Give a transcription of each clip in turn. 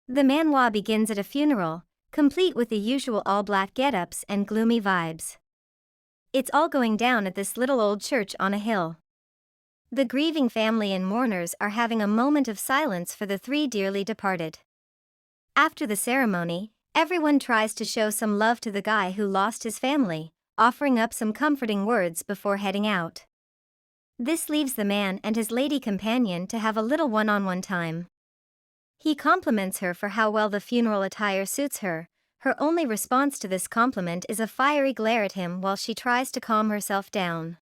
The manhwa begins at a funeral, complete with the usual all-black get-ups and gloomy vibes. It's all going down at this little old church on a hill. The grieving family and mourners are having a moment of silence for the three dearly departed. After the ceremony, everyone tries to show some love to the guy who lost his family, offering up some comforting words before heading out. This leaves the man and his lady companion to have a little one-on-one time. He compliments her for how well the funeral attire suits her. Her only response to this compliment is a fiery glare at him while she tries to calm herself down.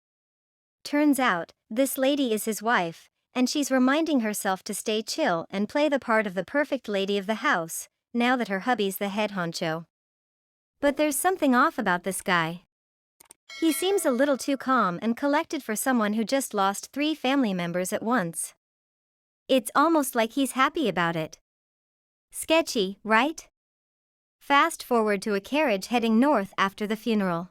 Turns out, this lady is his wife, and she's reminding herself to stay chill and play the part of the perfect lady of the house, now that her hubby's the head honcho. But there's something off about this guy. He seems a little too calm and collected for someone who just lost 3 family members at once. It's almost like he's happy about it. Sketchy, right? Fast forward to a carriage heading north after the funeral.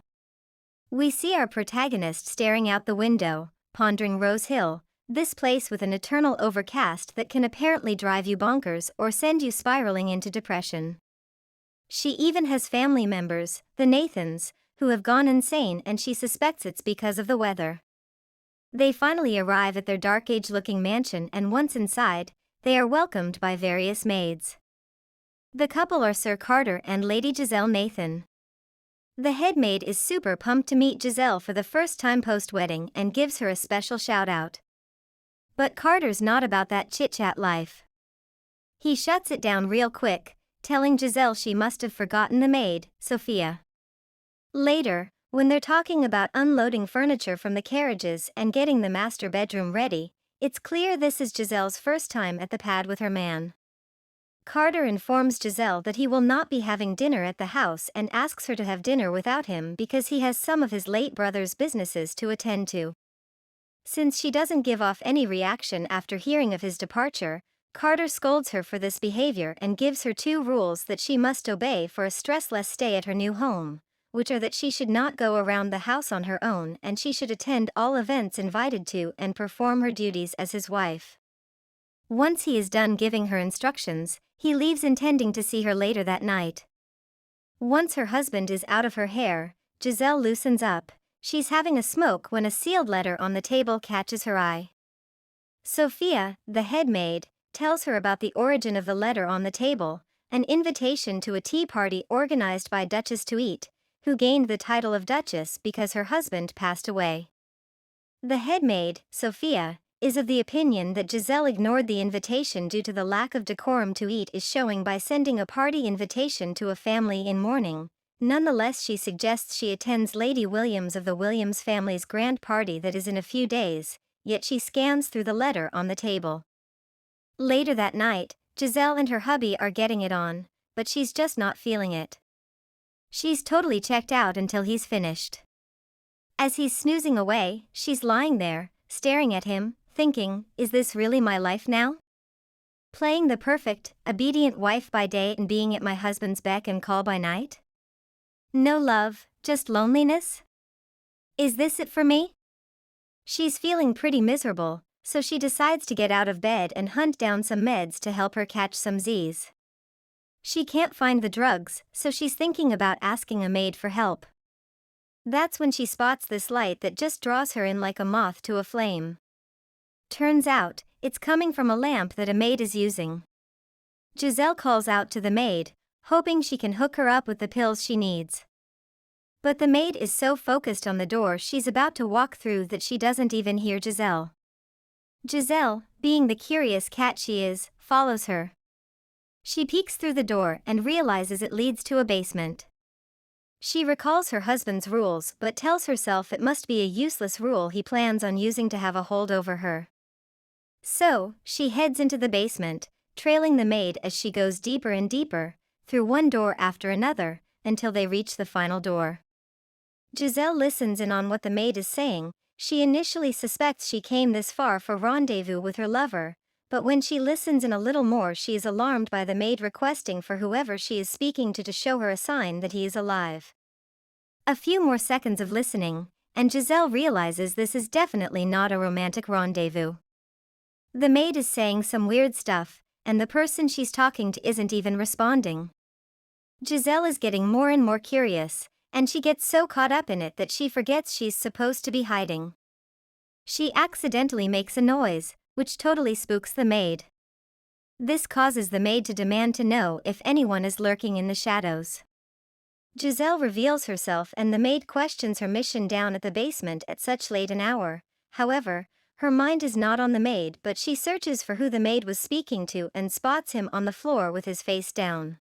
We see our protagonist staring out the window, pondering Rose Hill, this place with an eternal overcast that can apparently drive you bonkers or send you spiraling into depression. She even has family members, the Nathans, who have gone insane, and she suspects it's because of the weather. They finally arrive at their dark age-looking mansion, and once inside, they are welcomed by various maids. The couple are Sir Carter and Lady Giselle Nathan. The head maid is super pumped to meet Giselle for the first time post-wedding and gives her a special shout-out. But Carter's not about that chit-chat life. He shuts it down real quick, telling Giselle she must have forgotten the maid, Sophia. Later, when they're talking about unloading furniture from the carriages and getting the master bedroom ready, it's clear this is Giselle's first time at the pad with her man. Carter informs Giselle that he will not be having dinner at the house and asks her to have dinner without him because he has some of his late brother's businesses to attend to. Since she doesn't give off any reaction after hearing of his departure, Carter scolds her for this behavior and gives her 2 rules that she must obey for a stressless stay at her new home, which are that she should not go around the house on her own and she should attend all events invited to and perform her duties as his wife. Once he is done giving her instructions, he leaves intending to see her later that night. Once her husband is out of her hair, Giselle loosens up. She's having a smoke when a sealed letter on the table catches her eye. Sophia, the head maid, tells her about the origin of the letter on the table, an invitation to a tea party organized by Duchess to Eat, who gained the title of Duchess because her husband passed away. The head maid, Sophia, is of the opinion that Giselle ignored the invitation due to the lack of decorum to eat is showing by sending a party invitation to a family in mourning. Nonetheless, she suggests she attends Lady Williams of the Williams family's grand party that is in a few days, yet she scans through the letter on the table. Later that night, Giselle and her hubby are getting it on, but she's just not feeling it. She's totally checked out until he's finished. As he's snoozing away, she's lying there, staring at him, thinking, is this really my life now? Playing the perfect, obedient wife by day and being at my husband's beck and call by night? No love, just loneliness? Is this it for me? She's feeling pretty miserable, so she decides to get out of bed and hunt down some meds to help her catch some Z's. She can't find the drugs, so she's thinking about asking a maid for help. That's when she spots this light that just draws her in like a moth to a flame. Turns out, it's coming from a lamp that a maid is using. Giselle calls out to the maid, hoping she can hook her up with the pills she needs. But the maid is so focused on the door she's about to walk through that she doesn't even hear Giselle. Giselle, being the curious cat she is, follows her. She peeks through the door and realizes it leads to a basement. She recalls her husband's rules but tells herself it must be a useless rule he plans on using to have a hold over her. So, she heads into the basement, trailing the maid as she goes deeper and deeper, through one door after another, until they reach the final door. Giselle listens in on what the maid is saying. She initially suspects she came this far for rendezvous with her lover, but when she listens in a little more she is alarmed by the maid requesting for whoever she is speaking to show her a sign that he is alive. A few more seconds of listening, and Giselle realizes this is definitely not a romantic rendezvous. The maid is saying some weird stuff, and the person she's talking to isn't even responding. Giselle is getting more and more curious, and she gets so caught up in it that she forgets she's supposed to be hiding. She accidentally makes a noise, which totally spooks the maid. This causes the maid to demand to know if anyone is lurking in the shadows. Giselle reveals herself and the maid questions her mission down at the basement at such late an hour. However, her mind is not on the maid, but she searches for who the maid was speaking to and spots him on the floor with his face down.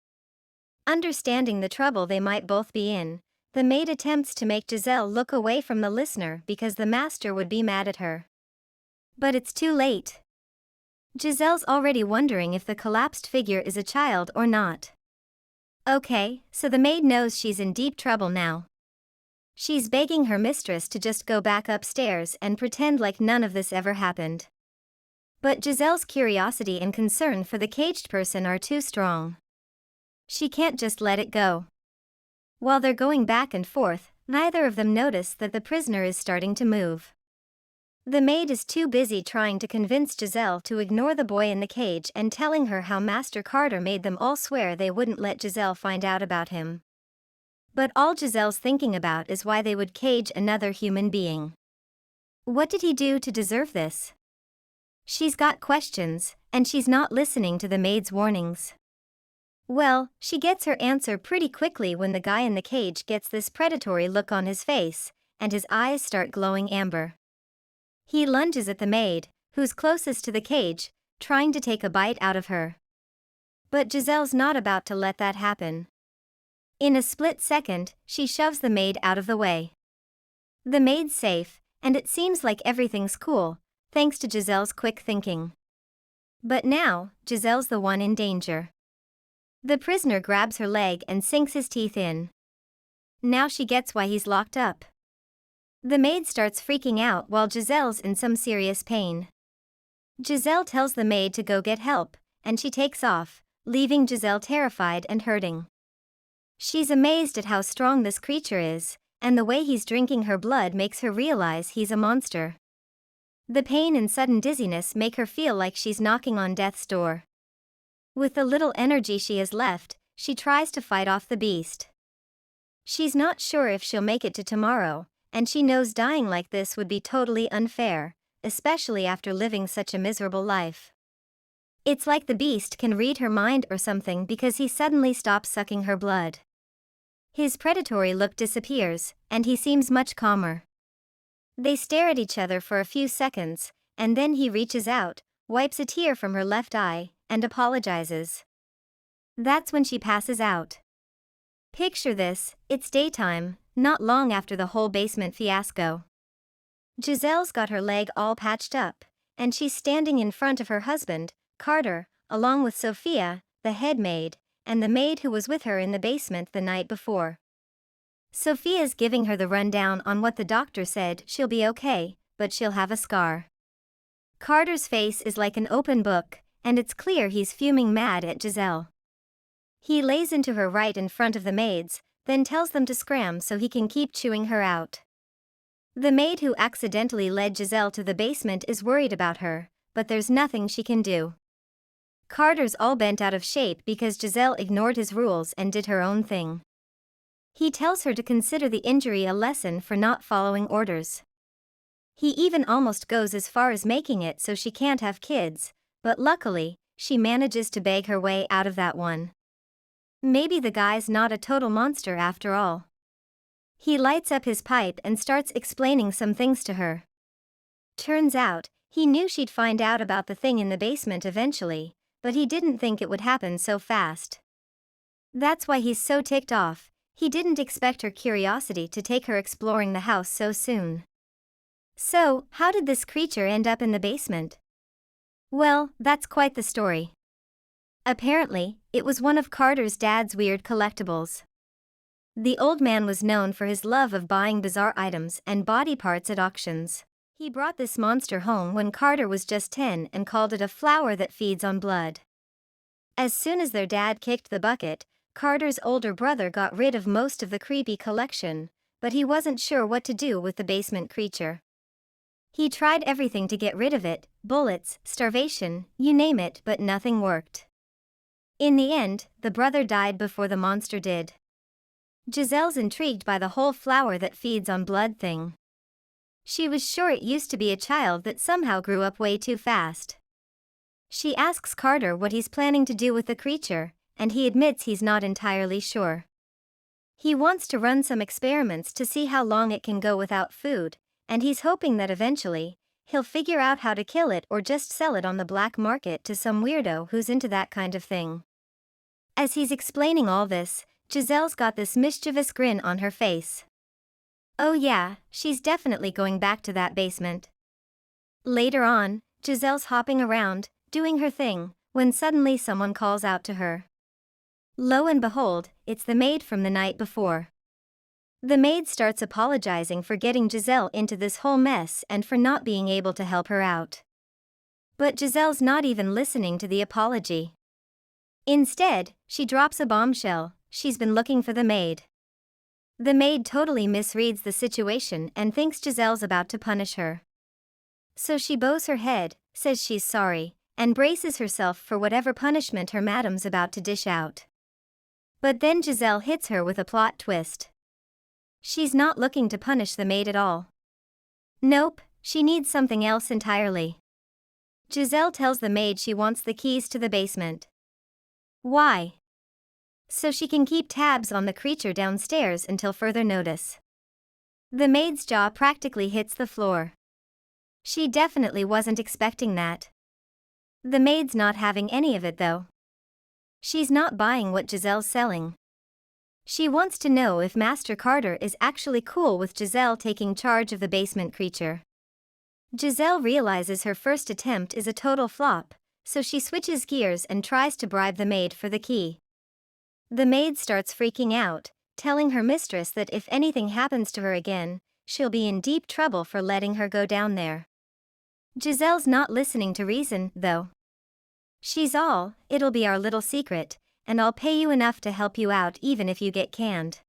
Understanding the trouble they might both be in, the maid attempts to make Giselle look away from the listener because the master would be mad at her. But it's too late. Giselle's already wondering if the collapsed figure is a child or not. Okay, so the maid knows she's in deep trouble now. She's begging her mistress to just go back upstairs and pretend like none of this ever happened. But Giselle's curiosity and concern for the caged person are too strong. She can't just let it go. While they're going back and forth, neither of them notice that the prisoner is starting to move. The maid is too busy trying to convince Giselle to ignore the boy in the cage and telling her how Master Carter made them all swear they wouldn't let Giselle find out about him. But all Giselle's thinking about is why they would cage another human being. What did he do to deserve this? She's got questions, and she's not listening to the maid's warnings. Well, she gets her answer pretty quickly when the guy in the cage gets this predatory look on his face, and his eyes start glowing amber. He lunges at the maid, who's closest to the cage, trying to take a bite out of her. But Giselle's not about to let that happen. In a split second, she shoves the maid out of the way. The maid's safe, and it seems like everything's cool, thanks to Giselle's quick thinking. But now, Giselle's the one in danger. The prisoner grabs her leg and sinks his teeth in. Now she gets why he's locked up. The maid starts freaking out while Giselle's in some serious pain. Giselle tells the maid to go get help, and she takes off, leaving Giselle terrified and hurting. She's amazed at how strong this creature is, and the way he's drinking her blood makes her realize he's a monster. The pain and sudden dizziness make her feel like she's knocking on death's door. With the little energy she has left, she tries to fight off the beast. She's not sure if she'll make it to tomorrow, and she knows dying like this would be totally unfair, especially after living such a miserable life. It's like the beast can read her mind or something because he suddenly stops sucking her blood. His predatory look disappears, and he seems much calmer. They stare at each other for a few seconds, and then he reaches out, wipes a tear from her left eye, and apologizes. That's when she passes out. Picture this, it's daytime, not long after the whole basement fiasco. Giselle's got her leg all patched up, and she's standing in front of her husband, Carter, along with Sophia, the head maid, and the maid who was with her in the basement the night before. Sophia's giving her the rundown on what the doctor said. She'll be okay, but she'll have a scar. Carter's face is like an open book, and it's clear he's fuming mad at Giselle. He lays into her right in front of the maids, then tells them to scram so he can keep chewing her out. The maid who accidentally led Giselle to the basement is worried about her, but there's nothing she can do. Carter's all bent out of shape because Giselle ignored his rules and did her own thing. He tells her to consider the injury a lesson for not following orders. He even almost goes as far as making it so she can't have kids, but luckily, she manages to beg her way out of that one. Maybe the guy's not a total monster after all. He lights up his pipe and starts explaining some things to her. Turns out, he knew she'd find out about the thing in the basement eventually, but he didn't think it would happen so fast. That's why he's so ticked off. He didn't expect her curiosity to take her exploring the house so soon. So, how did this creature end up in the basement? Well, that's quite the story. Apparently, it was one of Carter's dad's weird collectibles. The old man was known for his love of buying bizarre items and body parts at auctions. He brought this monster home when Carter was just 10 and called it a flower that feeds on blood. As soon as their dad kicked the bucket, Carter's older brother got rid of most of the creepy collection, but he wasn't sure what to do with the basement creature. He tried everything to get rid of it, bullets, starvation, you name it, but nothing worked. In the end, the brother died before the monster did. Giselle's intrigued by the whole flower that feeds on blood thing. She was sure it used to be a child that somehow grew up way too fast. She asks Carter what he's planning to do with the creature, and he admits he's not entirely sure. He wants to run some experiments to see how long it can go without food, and he's hoping that eventually, he'll figure out how to kill it or just sell it on the black market to some weirdo who's into that kind of thing. As he's explaining all this, Giselle's got this mischievous grin on her face. Oh yeah, she's definitely going back to that basement. Later on, Giselle's hopping around, doing her thing, when suddenly someone calls out to her. Lo and behold, it's the maid from the night before. The maid starts apologizing for getting Giselle into this whole mess and for not being able to help her out. But Giselle's not even listening to the apology. Instead, she drops a bombshell: she's been looking for the maid. The maid totally misreads the situation and thinks Giselle's about to punish her. So she bows her head, says she's sorry, and braces herself for whatever punishment her madam's about to dish out. But then Giselle hits her with a plot twist. She's not looking to punish the maid at all. Nope, she needs something else entirely. Giselle tells the maid she wants the keys to the basement. Why? So she can keep tabs on the creature downstairs until further notice. The maid's jaw practically hits the floor. She definitely wasn't expecting that. The maid's not having any of it though. She's not buying what Giselle's selling. She wants to know if Master Carter is actually cool with Giselle taking charge of the basement creature. Giselle realizes her first attempt is a total flop, so she switches gears and tries to bribe the maid for the key. The maid starts freaking out, telling her mistress that if anything happens to her again, she'll be in deep trouble for letting her go down there. Giselle's not listening to reason, though. She's all, it'll be our little secret, and I'll pay you enough to help you out even if you get canned.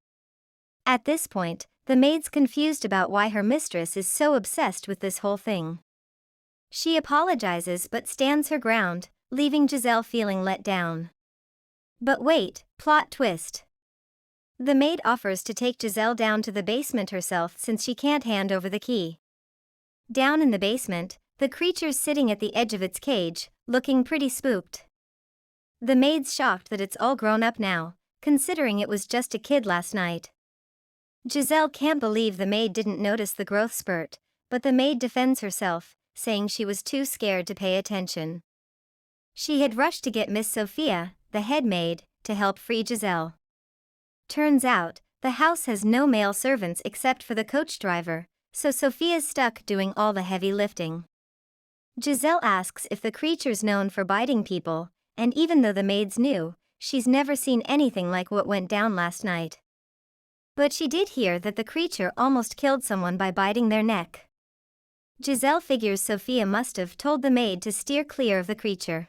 At this point, the maid's confused about why her mistress is so obsessed with this whole thing. She apologizes but stands her ground, leaving Giselle feeling let down. But wait, plot twist. The maid offers to take Giselle down to the basement herself since she can't hand over the key. Down in the basement, the creature's sitting at the edge of its cage, looking pretty spooked. The maid's shocked that it's all grown up now, considering it was just a kid last night. Giselle can't believe the maid didn't notice the growth spurt, but the maid defends herself, saying she was too scared to pay attention. She had rushed to get Miss Sophia, the head maid, to help free Giselle. Turns out, the house has no male servants except for the coach driver, so Sophia's stuck doing all the heavy lifting. Giselle asks if the creature's known for biting people, and even though the maid's new, she's never seen anything like what went down last night. But she did hear that the creature almost killed someone by biting their neck. Giselle figures Sophia must have told the maid to steer clear of the creature.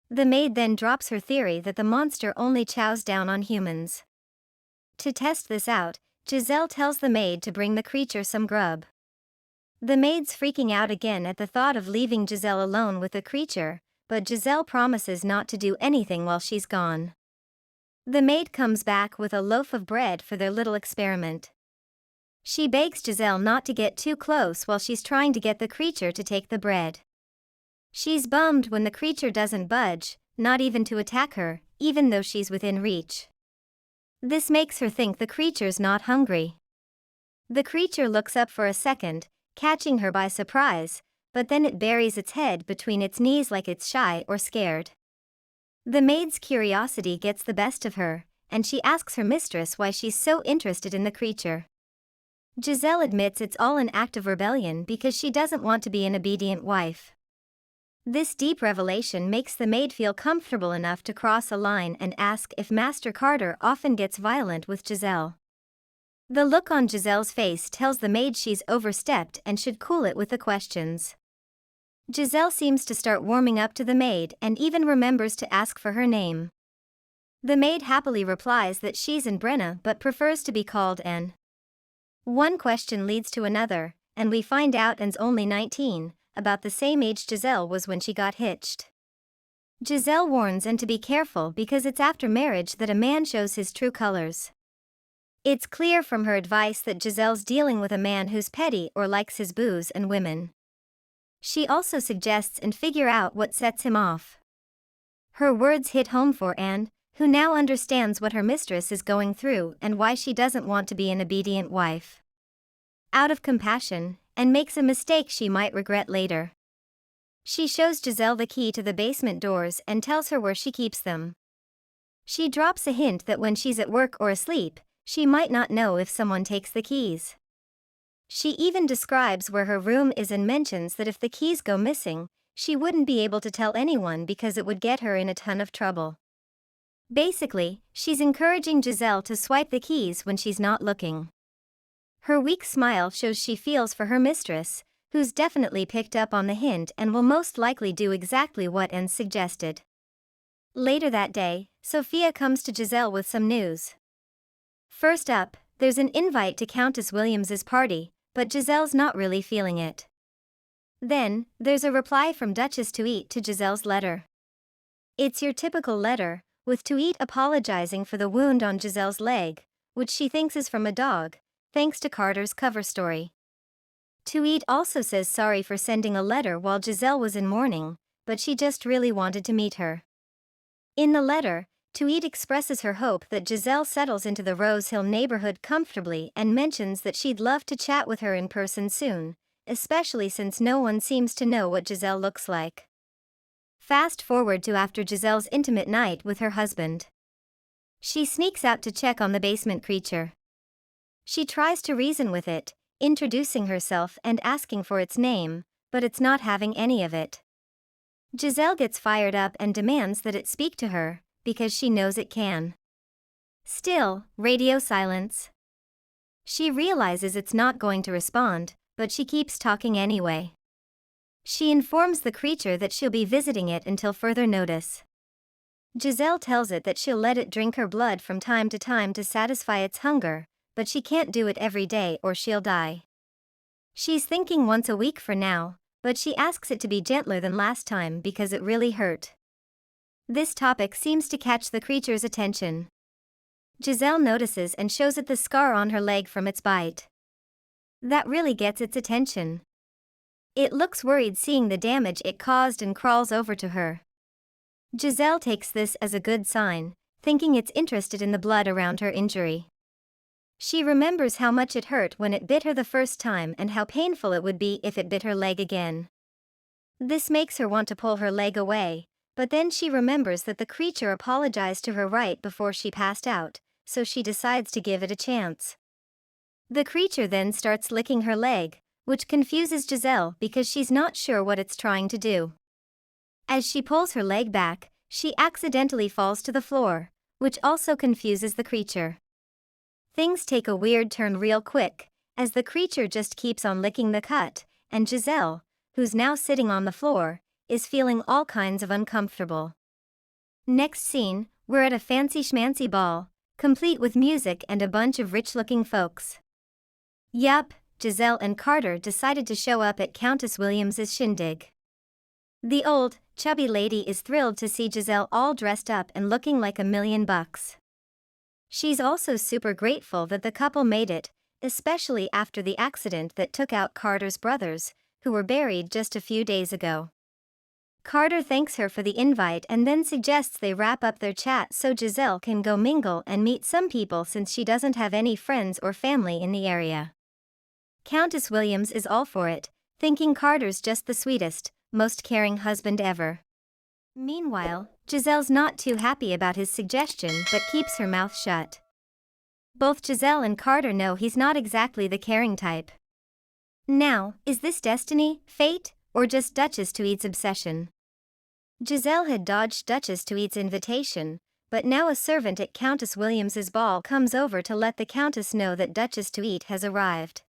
The maid then drops her theory that the monster only chows down on humans. To test this out, Giselle tells the maid to bring the creature some grub. The maid's freaking out again at the thought of leaving Giselle alone with the creature, but Giselle promises not to do anything while she's gone. The maid comes back with a loaf of bread for their little experiment. She begs Giselle not to get too close while she's trying to get the creature to take the bread. She's bummed when the creature doesn't budge, not even to attack her, even though she's within reach. This makes her think the creature's not hungry. The creature looks up for a second, catching her by surprise, but then it buries its head between its knees like it's shy or scared. The maid's curiosity gets the best of her, and she asks her mistress why she's so interested in the creature. Giselle admits it's all an act of rebellion because she doesn't want to be an obedient wife. This deep revelation makes the maid feel comfortable enough to cross a line and ask if Master Carter often gets violent with Giselle. The look on Giselle's face tells the maid she's overstepped and should cool it with the questions. Giselle seems to start warming up to the maid and even remembers to ask for her name. The maid happily replies that she's in Brenna but prefers to be called N. One question leads to another, and we find out Anne's only 19, about the same age Giselle was when she got hitched. Giselle warns Anne to be careful because it's after marriage that a man shows his true colors. It's clear from her advice that Giselle's dealing with a man who's petty or likes his booze and women. She also suggests Anne figure out what sets him off. Her words hit home for Anne, who now understands what her mistress is going through and why she doesn't want to be an obedient wife. Out of compassion, Anne makes a mistake she might regret later. She shows Giselle the key to the basement doors and tells her where she keeps them. She drops a hint that when she's at work or asleep, she might not know if someone takes the keys. She even describes where her room is and mentions that if the keys go missing, she wouldn't be able to tell anyone because it would get her in a ton of trouble. Basically, she's encouraging Giselle to swipe the keys when she's not looking. Her weak smile shows she feels for her mistress, who's definitely picked up on the hint and will most likely do exactly what Anne suggested. Later that day, Sophia comes to Giselle with some news. First up, there's an invite to Countess Williams's party, but Giselle's not really feeling it. Then, there's a reply from Duchess Tweet to Giselle's letter. It's your typical letter, with Tweet apologizing for the wound on Giselle's leg, which she thinks is from a dog, thanks to Carter's cover story. Tweet also says sorry for sending a letter while Giselle was in mourning, but she just really wanted to meet her. In the letter, Tweet expresses her hope that Giselle settles into the Rose Hill neighborhood comfortably and mentions that she'd love to chat with her in person soon, especially since no one seems to know what Giselle looks like. Fast forward to after Giselle's intimate night with her husband. She sneaks out to check on the basement creature. She tries to reason with it, introducing herself and asking for its name, but it's not having any of it. Giselle gets fired up and demands that it speak to her, because she knows it can. Still, radio silence. She realizes it's not going to respond, but she keeps talking anyway. She informs the creature that she'll be visiting it until further notice. Giselle tells it that she'll let it drink her blood from time to satisfy its hunger, but she can't do it every day or she'll die. She's thinking once a week for now, but she asks it to be gentler than last time because it really hurt. This topic seems to catch the creature's attention. Giselle notices and shows it the scar on her leg from its bite. That really gets its attention. It looks worried seeing the damage it caused and crawls over to her. Giselle takes this as a good sign, thinking it's interested in the blood around her injury. She remembers how much it hurt when it bit her the first time and how painful it would be if it bit her leg again. This makes her want to pull her leg away, but then she remembers that the creature apologized to her right before she passed out, so she decides to give it a chance. The creature then starts licking her leg, which confuses Giselle because she's not sure what it's trying to do. As she pulls her leg back, she accidentally falls to the floor, which also confuses the creature. Things take a weird turn real quick, as the creature just keeps on licking the cut, and Giselle, who's now sitting on the floor, is feeling all kinds of uncomfortable. Next scene, we're at a fancy schmancy ball, complete with music and a bunch of rich-looking folks. Yup, Giselle and Carter decided to show up at Countess Williams's shindig. The old, chubby lady is thrilled to see Giselle all dressed up and looking like $1,000,000. She's also super grateful that the couple made it, especially after the accident that took out Carter's brothers, who were buried just a few days ago. Carter thanks her for the invite and then suggests they wrap up their chat so Giselle can go mingle and meet some people since she doesn't have any friends or family in the area. Countess Williams is all for it, thinking Carter's just the sweetest, most caring husband ever. Meanwhile, Giselle's not too happy about his suggestion but keeps her mouth shut. Both Giselle and Carter know he's not exactly the caring type. Now, is this destiny, fate, or just Duchess Tweet's obsession? Giselle had dodged Duchess Tweet's invitation, but now a servant at Countess Williams's ball comes over to let the Countess know that Duchess Tweet has arrived.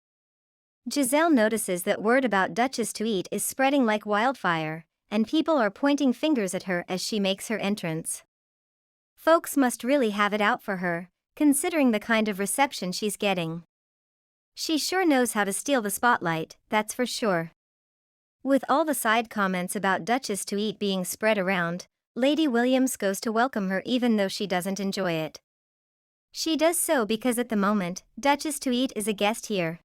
Giselle notices that word about Duchess Tweet is spreading like wildfire, and people are pointing fingers at her as she makes her entrance. Folks must really have it out for her, considering the kind of reception she's getting. She sure knows how to steal the spotlight, that's for sure. With all the side comments about Duchess to Eat being spread around, Lady Williams goes to welcome her even though she doesn't enjoy it. She does so because at the moment, Duchess to Eat is a guest here.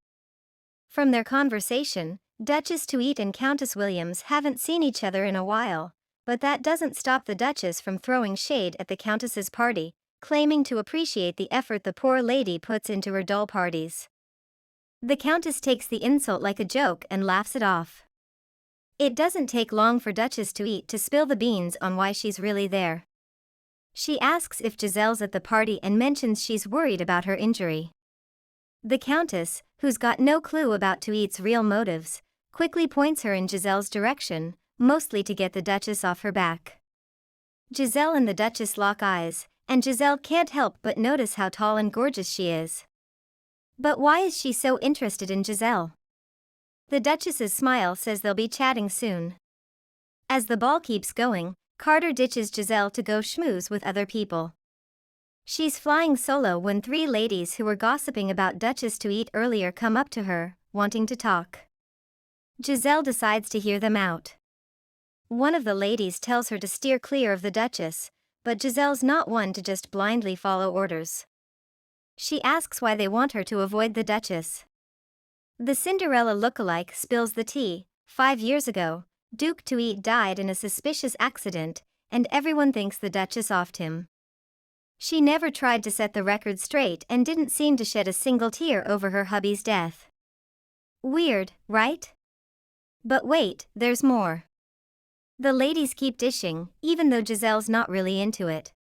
From their conversation, Duchess to Eat and Countess Williams haven't seen each other in a while, but that doesn't stop the Duchess from throwing shade at the Countess's party, claiming to appreciate the effort the poor lady puts into her dull parties. The Countess takes the insult like a joke and laughs it off. It doesn't take long for Duchess to Eat to spill the beans on why she's really there. She asks if Giselle's at the party and mentions she's worried about her injury. The Countess, who's got no clue about to Eat's real motives, quickly points her in Giselle's direction, mostly to get the Duchess off her back. Giselle and the Duchess lock eyes, and Giselle can't help but notice how tall and gorgeous she is. But why is she so interested in Giselle? The Duchess's smile says they'll be chatting soon. As the ball keeps going, Carter ditches Giselle to go schmooze with other people. She's flying solo when three ladies who were gossiping about Duchess to Eat earlier come up to her, wanting to talk. Giselle decides to hear them out. One of the ladies tells her to steer clear of the Duchess, but Giselle's not one to just blindly follow orders. She asks why they want her to avoid the Duchess. The Cinderella lookalike spills the tea. 5 years ago, Duke to Eat died in a suspicious accident, and everyone thinks the Duchess offed him. She never tried to set the record straight and didn't seem to shed a single tear over her hubby's death. Weird, right? But wait, there's more. The ladies keep dishing, even though Giselle's not really into it.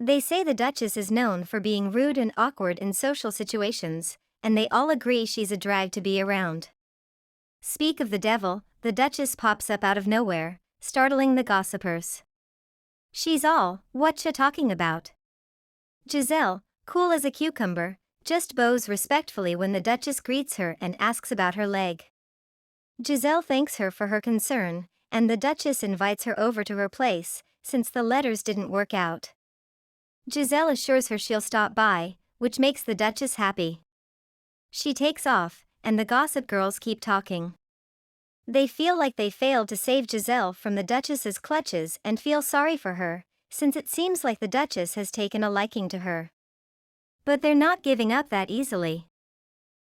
They say the Duchess is known for being rude and awkward in social situations, and they all agree she's a drag to be around. Speak of the devil, the Duchess pops up out of nowhere, startling the gossipers. She's all, "What ya talking about?" Giselle, cool as a cucumber, just bows respectfully when the Duchess greets her and asks about her leg. Giselle thanks her for her concern, and the Duchess invites her over to her place, since the letters didn't work out. Giselle assures her she'll stop by, which makes the Duchess happy. She takes off, and the gossip girls keep talking. They feel like they failed to save Giselle from the Duchess's clutches and feel sorry for her, since it seems like the Duchess has taken a liking to her. But they're not giving up that easily.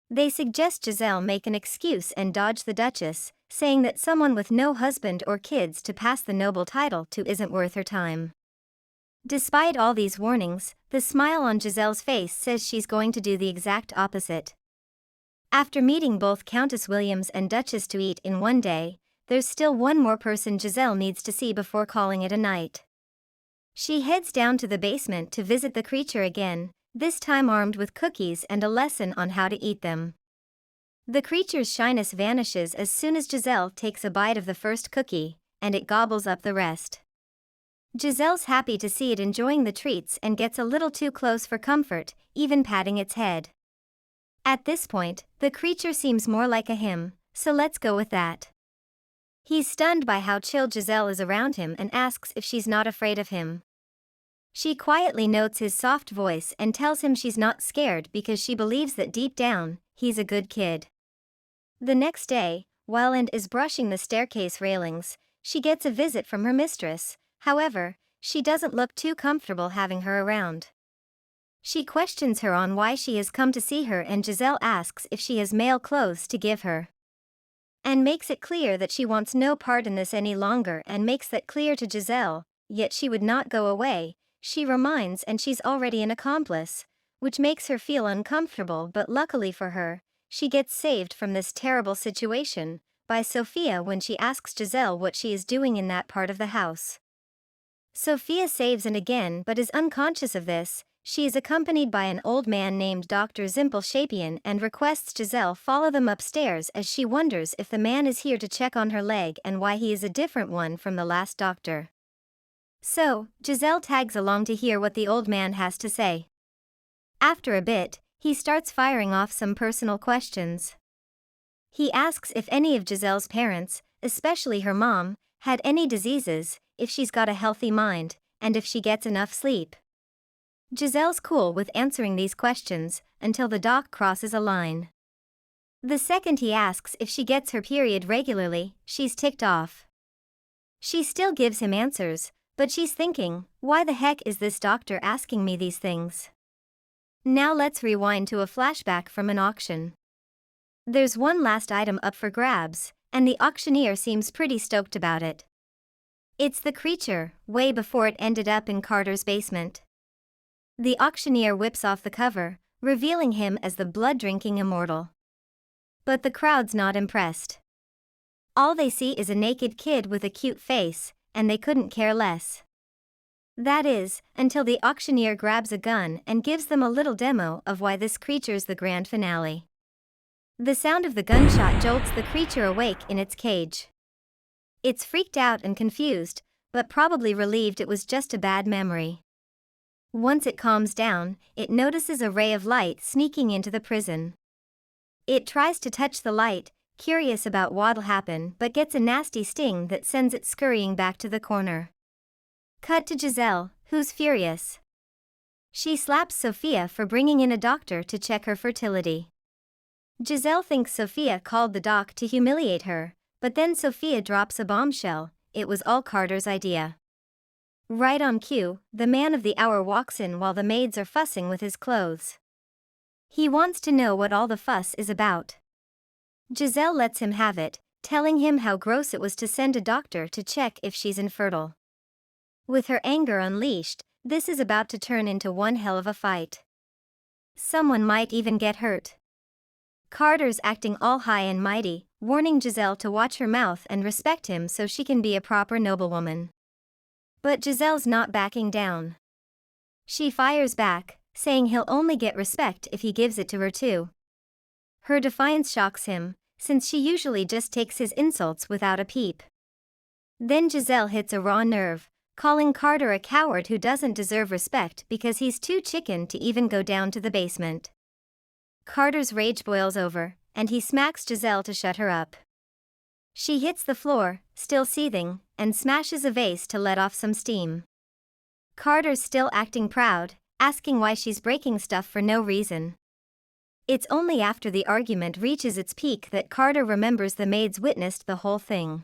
They suggest Giselle make an excuse and dodge the Duchess, saying that someone with no husband or kids to pass the noble title to isn't worth her time. Despite all these warnings, the smile on Giselle's face says she's going to do the exact opposite. After meeting both Countess Williams and Duchess to Eat in one day, there's still one more person Giselle needs to see before calling it a night. She heads down to the basement to visit the creature again, this time armed with cookies and a lesson on how to eat them. The creature's shyness vanishes as soon as Giselle takes a bite of the first cookie, and it gobbles up the rest. Giselle's happy to see it enjoying the treats and gets a little too close for comfort, even patting its head. At this point, the creature seems more like a him, so let's go with that. He's stunned by how chill Giselle is around him and asks if she's not afraid of him. She quietly notes his soft voice and tells him she's not scared because she believes that deep down, he's a good kid. The next day, while And is brushing the staircase railings, she gets a visit from her mistress. However, she doesn't look too comfortable having her around. She questions her on why she has come to see her, and Giselle asks if she has male clothes to give her. And makes it clear that she wants no part in this any longer and makes that clear to Giselle, yet she would not go away, she reminds, and she's already an accomplice, which makes her feel uncomfortable, but luckily for her, she gets saved from this terrible situation by Sophia when she asks Giselle what she is doing in that part of the house. Sophia saves And again but is unconscious of this. She is accompanied by an old man named Dr. Zimpel-Shapian and requests Giselle follow them upstairs as she wonders if the man is here to check on her leg and why he is a different one from the last doctor. So, Giselle tags along to hear what the old man has to say. After a bit, he starts firing off some personal questions. He asks if any of Giselle's parents, especially her mom, had any diseases, if she's got a healthy mind, and if she gets enough sleep. Giselle's cool with answering these questions, until the doc crosses a line. The second he asks if she gets her period regularly, she's ticked off. She still gives him answers, but she's thinking, why the heck is this doctor asking me these things? Now let's rewind to a flashback from an auction. There's one last item up for grabs, and the auctioneer seems pretty stoked about it. It's the creature, way before it ended up in Carter's basement. The auctioneer whips off the cover, revealing him as the blood-drinking immortal. But the crowd's not impressed. All they see is a naked kid with a cute face, and they couldn't care less. That is, until the auctioneer grabs a gun and gives them a little demo of why this creature's the grand finale. The sound of the gunshot jolts the creature awake in its cage. It's freaked out and confused, but probably relieved it was just a bad memory. Once it calms down, it notices a ray of light sneaking into the prison. It tries to touch the light, curious about what'll happen, but gets a nasty sting that sends it scurrying back to the corner. Cut to Giselle, who's furious. She slaps Sophia for bringing in a doctor to check her fertility. Giselle thinks Sophia called the doc to humiliate her, but then Sophia drops a bombshell. It was all Carter's idea. Right on cue, the man of the hour walks in while the maids are fussing with his clothes. He wants to know what all the fuss is about. Giselle lets him have it, telling him how gross it was to send a doctor to check if she's infertile. With her anger unleashed, this is about to turn into one hell of a fight. Someone might even get hurt. Carter's acting all high and mighty, warning Giselle to watch her mouth and respect him so she can be a proper noblewoman. But Giselle's not backing down. She fires back, saying he'll only get respect if he gives it to her too. Her defiance shocks him, since she usually just takes his insults without a peep. Then Giselle hits a raw nerve, calling Carter a coward who doesn't deserve respect because he's too chicken to even go down to the basement. Carter's rage boils over, and he smacks Giselle to shut her up. She hits the floor, still seething, and smashes a vase to let off some steam. Carter's still acting proud, asking why she's breaking stuff for no reason. It's only after the argument reaches its peak that Carter remembers the maids witnessed the whole thing.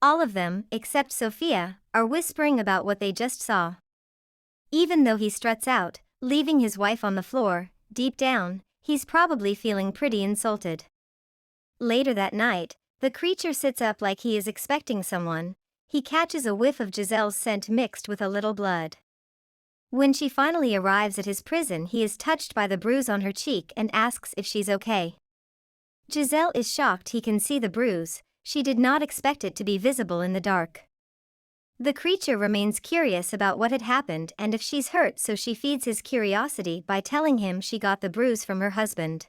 All of them, except Sophia, are whispering about what they just saw. Even though he struts out, leaving his wife on the floor, deep down, he's probably feeling pretty insulted. Later that night, the creature sits up like he is expecting someone. He catches a whiff of Giselle's scent mixed with a little blood. When she finally arrives at his prison, he is touched by the bruise on her cheek and asks if she's okay. Giselle is shocked he can see the bruise. She did not expect it to be visible in the dark. The creature remains curious about what had happened and if she's hurt, so she feeds his curiosity by telling him she got the bruise from her husband.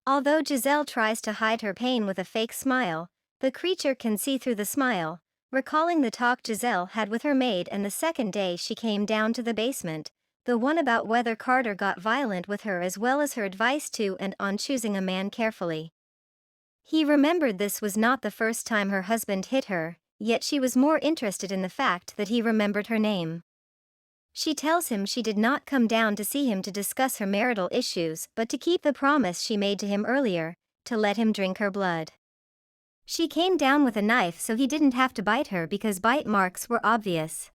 Although Giselle tries to hide her pain with a fake smile, the creature can see through the smile, recalling the talk Giselle had with her maid and the second day she came down to the basement, the one about whether Carter got violent with her as well as her advice to and on choosing a man carefully. He remembered this was not the first time her husband hit her, yet she was more interested in the fact that he remembered her name. She tells him she did not come down to see him to discuss her marital issues but to keep the promise she made to him earlier, to let him drink her blood. She came down with a knife so he didn't have to bite her because bite marks were obvious.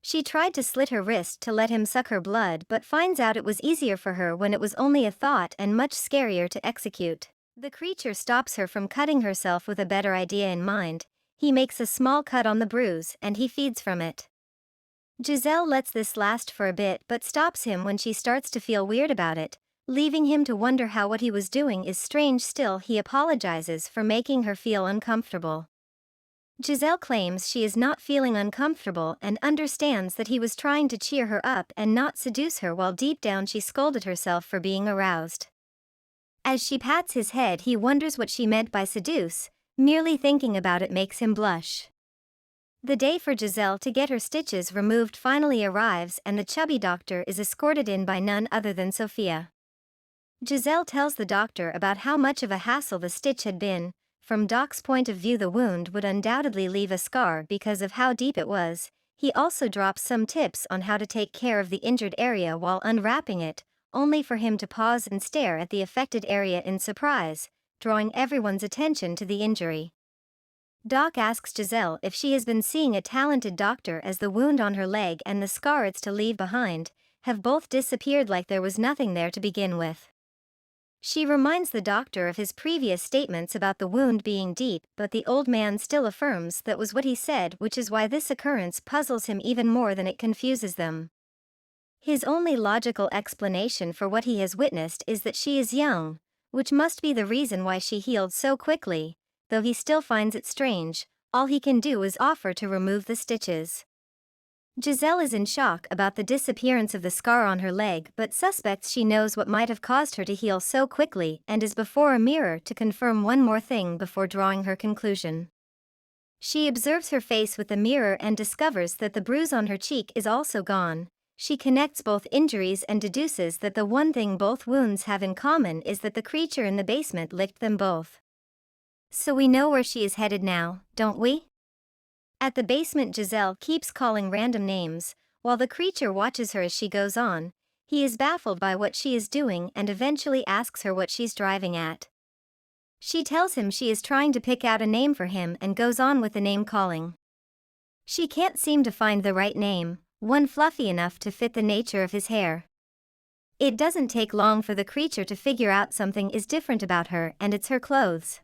She tried to slit her wrist to let him suck her blood but finds out it was easier for her when it was only a thought and much scarier to execute. The creature stops her from cutting herself with a better idea in mind. He makes a small cut on the bruise and he feeds from it. Giselle lets this last for a bit but stops him when she starts to feel weird about it, leaving him to wonder how what he was doing is strange. Still, he apologizes for making her feel uncomfortable. Giselle claims she is not feeling uncomfortable and understands that he was trying to cheer her up and not seduce her, while deep down she scolded herself for being aroused. As she pats his head, he wonders what she meant by seduce. Merely thinking about it makes him blush. The day for Giselle to get her stitches removed finally arrives and the chubby doctor is escorted in by none other than Sophia. Giselle tells the doctor about how much of a hassle the stitch had been. From Doc's point of view, the wound would undoubtedly leave a scar because of how deep it was. He also drops some tips on how to take care of the injured area while unwrapping it, only for him to pause and stare at the affected area in surprise, drawing everyone's attention to the injury. Doc asks Giselle if she has been seeing a talented doctor, as the wound on her leg and the scar it's to leave behind have both disappeared like there was nothing there to begin with. She reminds the doctor of his previous statements about the wound being deep, but the old man still affirms that was what he said, which is why this occurrence puzzles him even more than it confuses them. His only logical explanation for what he has witnessed is that she is young, which must be the reason why she healed so quickly. Though he still finds it strange, all he can do is offer to remove the stitches. Giselle is in shock about the disappearance of the scar on her leg, but suspects she knows what might have caused her to heal so quickly and is before a mirror to confirm one more thing before drawing her conclusion. She observes her face with the mirror and discovers that the bruise on her cheek is also gone. She connects both injuries and deduces that the one thing both wounds have in common is that the creature in the basement licked them both. So we know where she is headed now, don't we? At the basement, Giselle keeps calling random names, while the creature watches her as she goes on. He is baffled by what she is doing and eventually asks her what she's driving at. She tells him she is trying to pick out a name for him and goes on with the name calling. She can't seem to find the right name, one fluffy enough to fit the nature of his hair. It doesn't take long for the creature to figure out something is different about her, and it's her clothes.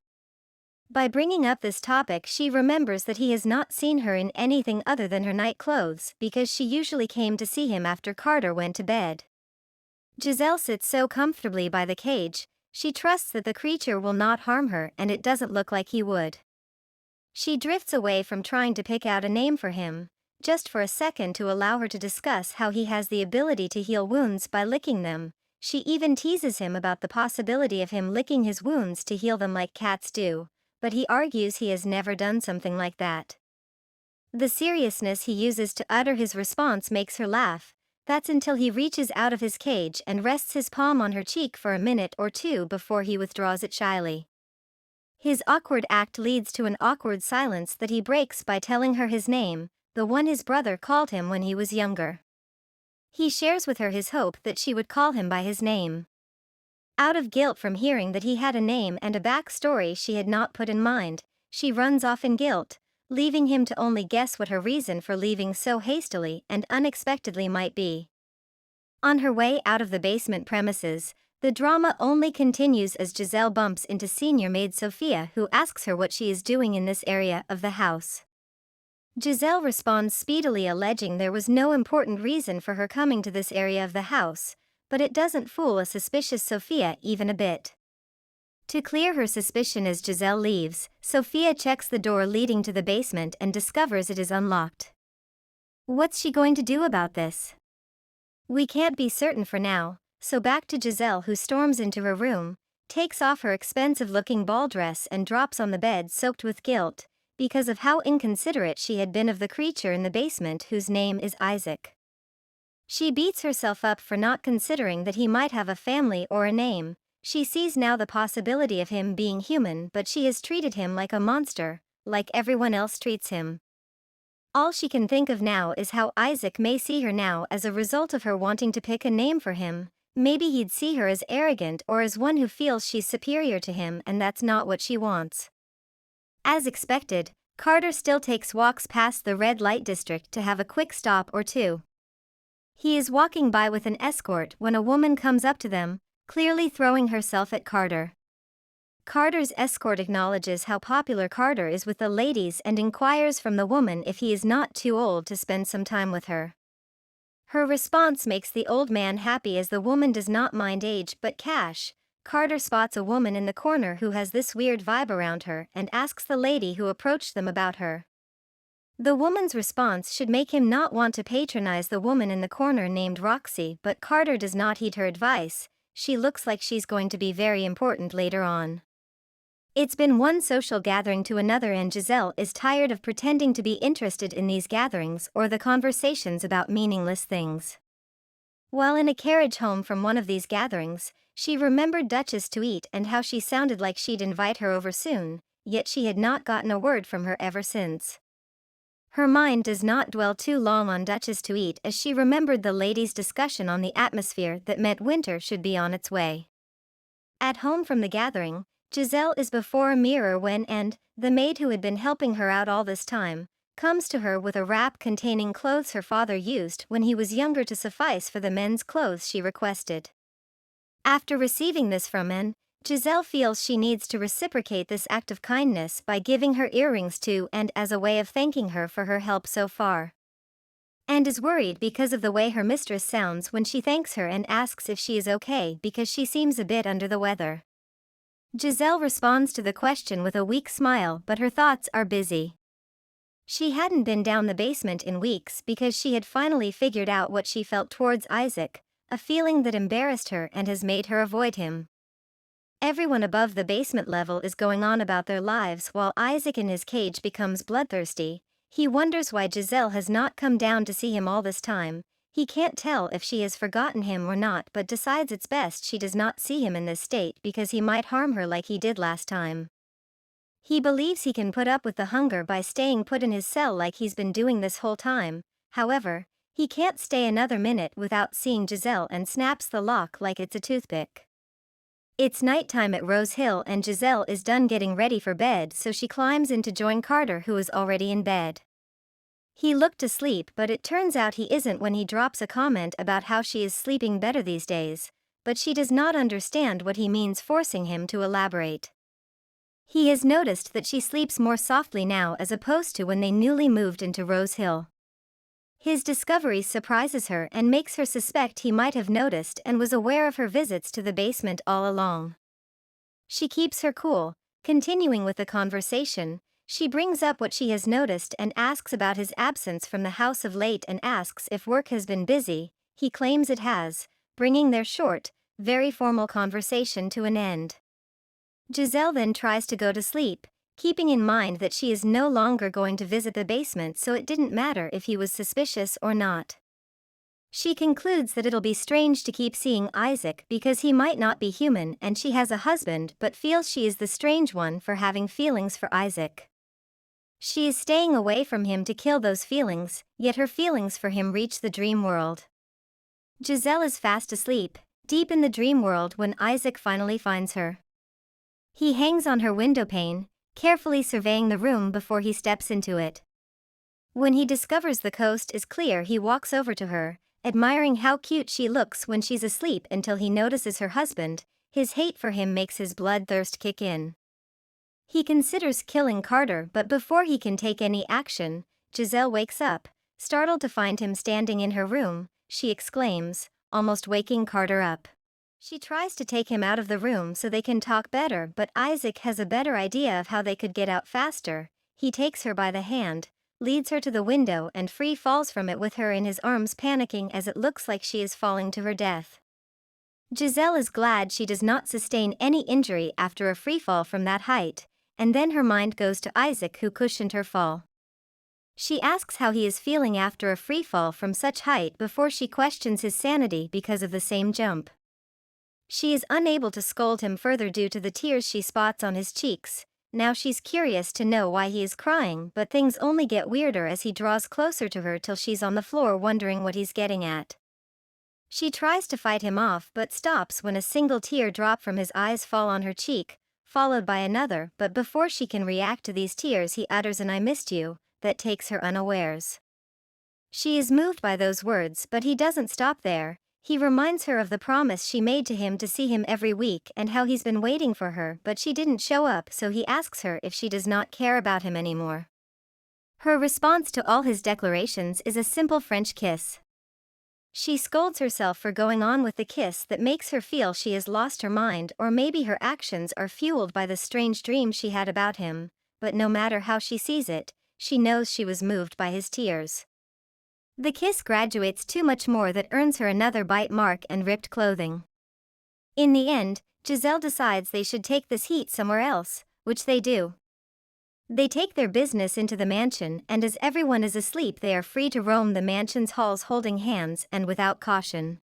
By bringing up this topic, she remembers that he has not seen her in anything other than her night clothes, because she usually came to see him after Carter went to bed. Giselle sits so comfortably by the cage, she trusts that the creature will not harm her, and it doesn't look like he would. She drifts away from trying to pick out a name for him, just for a second, to allow her to discuss how he has the ability to heal wounds by licking them. She even teases him about the possibility of him licking his wounds to heal them like cats do, but he argues he has never done something like that. The seriousness he uses to utter his response makes her laugh. That's until he reaches out of his cage and rests his palm on her cheek for a minute or two before he withdraws it shyly. His awkward act leads to an awkward silence that he breaks by telling her his name, the one his brother called him when he was younger. He shares with her his hope that she would call him by his name. Out of guilt from hearing that he had a name and a backstory she had not put in mind, she runs off in guilt, leaving him to only guess what her reason for leaving so hastily and unexpectedly might be. On her way out of the basement premises, the drama only continues as Giselle bumps into senior maid Sophia, who asks her what she is doing in this area of the house. Giselle responds speedily, alleging there was no important reason for her coming to this area of the house, but it doesn't fool a suspicious Sophia even a bit. To clear her suspicion as Giselle leaves, Sophia checks the door leading to the basement and discovers it is unlocked. What's she going to do about this? We can't be certain for now, so back to Giselle, who storms into her room, takes off her expensive-looking ball dress and drops on the bed soaked with guilt, because of how inconsiderate she had been of the creature in the basement whose name is Isaac. She beats herself up for not considering that he might have a family or a name. She sees now the possibility of him being human, but she has treated him like a monster, like everyone else treats him. All she can think of now is how Isaac may see her now as a result of her wanting to pick a name for him. Maybe he'd see her as arrogant or as one who feels she's superior to him, and that's not what she wants. As expected, Carter still takes walks past the red light district to have a quick stop or two. He is walking by with an escort when a woman comes up to them, clearly throwing herself at Carter. Carter's escort acknowledges how popular Carter is with the ladies and inquires from the woman if he is not too old to spend some time with her. Her response makes the old man happy, as the woman does not mind age but cash. Carter spots a woman in the corner who has this weird vibe around her and asks the lady who approached them about her. The woman's response should make him not want to patronize the woman in the corner named Roxy, but Carter does not heed her advice. She looks like she's going to be very important later on. It's been one social gathering to another, and Giselle is tired of pretending to be interested in these gatherings or the conversations about meaningless things. While in a carriage home from one of these gatherings, she remembered Duchess to eat and how she sounded like she'd invite her over soon, yet she had not gotten a word from her ever since. Her mind does not dwell too long on Duchess to eat as she remembered the ladies' discussion on the atmosphere that meant winter should be on its way. At home from the gathering, Giselle is before a mirror when the maid who had been helping her out all this time, comes to her with a wrap containing clothes her father used when he was younger to suffice for the men's clothes she requested. After receiving this from Giselle feels she needs to reciprocate this act of kindness by giving her earrings to as a way of thanking her for her help so far. And is worried because of the way her mistress sounds when she thanks her and asks if she is okay because she seems a bit under the weather. Giselle responds to the question with a weak smile, but her thoughts are busy. She hadn't been down the basement in weeks because she had finally figured out what she felt towards Isaac, a feeling that embarrassed her and has made her avoid him. Everyone above the basement level is going on about their lives while Isaac in his cage becomes bloodthirsty. He wonders why Giselle has not come down to see him all this time. He can't tell if she has forgotten him or not, but decides it's best she does not see him in this state because he might harm her like he did last time. He believes he can put up with the hunger by staying put in his cell like he's been doing this whole time. However, he can't stay another minute without seeing Giselle and snaps the lock like it's a toothpick. It's nighttime at Rose Hill and Giselle is done getting ready for bed, so she climbs in to join Carter, who is already in bed. He looked asleep, but it turns out he isn't when he drops a comment about how she is sleeping better these days, but she does not understand what he means, forcing him to elaborate. He has noticed that she sleeps more softly now as opposed to when they newly moved into Rose Hill. His discovery surprises her and makes her suspect he might have noticed and was aware of her visits to the basement all along. She keeps her cool, continuing with the conversation. She brings up what she has noticed and asks about his absence from the house of late and asks if work has been busy. He claims it has, bringing their short, very formal conversation to an end. Giselle then tries to go to sleep, keeping in mind that she is no longer going to visit the basement, so it didn't matter if he was suspicious or not. She concludes that it'll be strange to keep seeing Isaac because he might not be human and she has a husband, but feels she is the strange one for having feelings for Isaac. She is staying away from him to kill those feelings, yet her feelings for him reach the dream world. Giselle is fast asleep, deep in the dream world when Isaac finally finds her. He hangs on her window pane, carefully surveying the room before he steps into it. When he discovers the coast is clear, he walks over to her, admiring how cute she looks when she's asleep until he notices her husband. His hate for him makes his bloodthirst kick in. He considers killing Carter, but before he can take any action, Giselle wakes up, startled to find him standing in her room. She exclaims, almost waking Carter up. She tries to take him out of the room so they can talk better, but Isaac has a better idea of how they could get out faster. He takes her by the hand, leads her to the window and free falls from it with her in his arms, panicking as it looks like she is falling to her death. Giselle is glad she does not sustain any injury after a free fall from that height, and then her mind goes to Isaac, who cushioned her fall. She asks how he is feeling after a free fall from such height before she questions his sanity because of the same jump. She is unable to scold him further due to the tears she spots on his cheeks. Now she's curious to know why he is crying, but things only get weirder as he draws closer to her till she's on the floor wondering what he's getting at. She tries to fight him off but stops when a single tear drop from his eyes fall on her cheek, followed by another, but before she can react to these tears he utters an "I missed you" that takes her unawares. She is moved by those words, but he doesn't stop there. He reminds her of the promise she made to him to see him every week and how he's been waiting for her, but she didn't show up, so he asks her if she does not care about him anymore. Her response to all his declarations is a simple French kiss. She scolds herself for going on with the kiss that makes her feel she has lost her mind, or maybe her actions are fueled by the strange dream she had about him, but no matter how she sees it, she knows she was moved by his tears. The kiss graduates too much more that earns her another bite mark and ripped clothing. In the end, Giselle decides they should take this heat somewhere else, which they do. They take their business into the mansion, and as everyone is asleep they are free to roam the mansion's halls holding hands and without caution.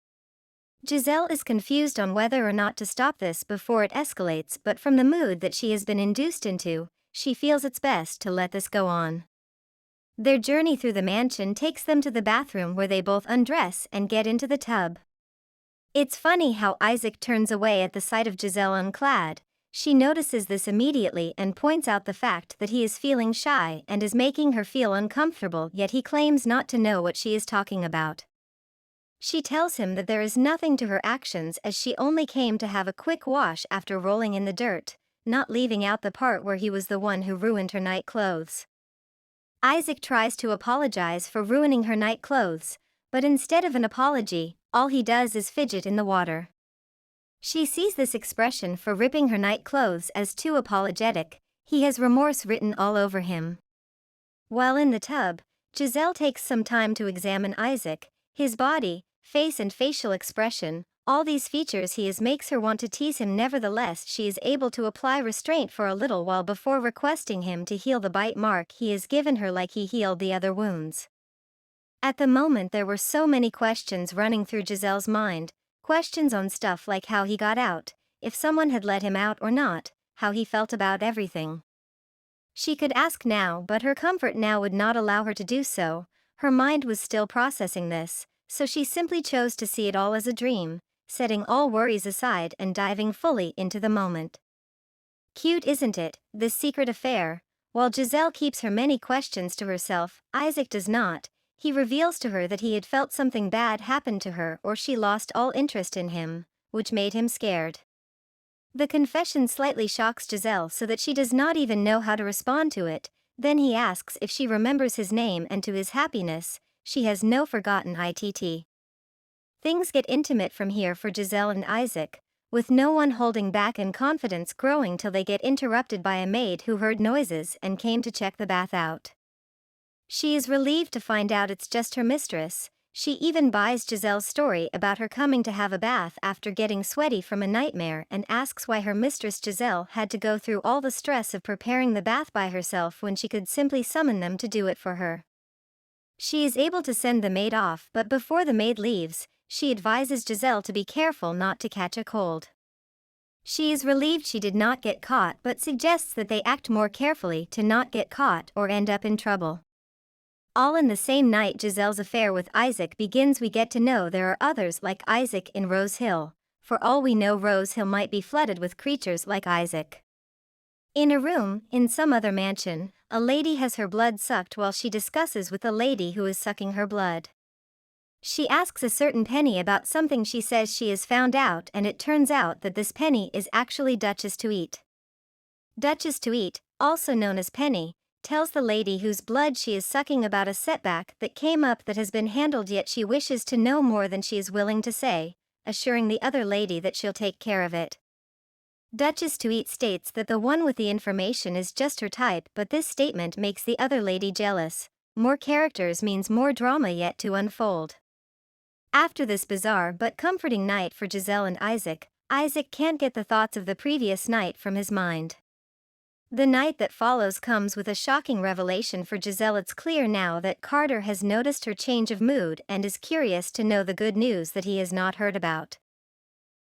Giselle is confused on whether or not to stop this before it escalates, but from the mood that she has been induced into, she feels it's best to let this go on. Their journey through the mansion takes them to the bathroom where they both undress and get into the tub. It's funny how Isaac turns away at the sight of Giselle unclad. She notices this immediately and points out the fact that he is feeling shy and is making her feel uncomfortable, yet he claims not to know what she is talking about. She tells him that there is nothing to her actions as she only came to have a quick wash after rolling in the dirt, not leaving out the part where he was the one who ruined her night clothes. Isaac tries to apologize for ruining her night clothes, but instead of an apology, all he does is fidget in the water. She sees this expression for ripping her night clothes as too apologetic. He has remorse written all over him. While in the tub, Giselle takes some time to examine Isaac, his body, face and facial expression. All these features he has makes her want to tease him. Nevertheless, she is able to apply restraint for a little while before requesting him to heal the bite mark he has given her like he healed the other wounds. At the moment there were so many questions running through Giselle's mind, questions on stuff like how he got out, if someone had let him out or not, how he felt about everything. She could ask now, but her comfort now would not allow her to do so. Her mind was still processing this, so she simply chose to see it all as a dream, setting all worries aside and diving fully into the moment. Cute, isn't it, this secret affair? While Giselle keeps her many questions to herself, Isaac does not. He reveals to her that he had felt something bad happen to her or she lost all interest in him, which made him scared. The confession slightly shocks Giselle so that she does not even know how to respond to it. Then he asks if she remembers his name, and to his happiness, she has no forgotten it. Things get intimate from here for Giselle and Isaac, with no one holding back and confidence growing till they get interrupted by a maid who heard noises and came to check the bath out. She is relieved to find out it's just her mistress. She even buys Giselle's story about her coming to have a bath after getting sweaty from a nightmare and asks why her mistress Giselle had to go through all the stress of preparing the bath by herself when she could simply summon them to do it for her. She is able to send the maid off, but before the maid leaves, she advises Giselle to be careful not to catch a cold. She is relieved she did not get caught but suggests that they act more carefully to not get caught or end up in trouble. All in the same night Giselle's affair with Isaac begins. We get to know there are others like Isaac in Rose Hill. For all we know, Rose Hill might be flooded with creatures like Isaac. In a room, in some other mansion, a lady has her blood sucked while she discusses with a lady who is sucking her blood. She asks a certain Penny about something she says she has found out, and it turns out that this Penny is actually Duchess to Eat. Duchess to Eat, also known as Penny, tells the lady whose blood she is sucking about a setback that came up that has been handled, yet she wishes to know more than she is willing to say, assuring the other lady that she'll take care of it. Duchess to Eat states that the one with the information is just her type, but this statement makes the other lady jealous. More characters means more drama yet to unfold. After this bizarre but comforting night for Giselle and Isaac, Isaac can't get the thoughts of the previous night from his mind. The night that follows comes with a shocking revelation for Giselle. It's clear now that Carter has noticed her change of mood and is curious to know the good news that he has not heard about.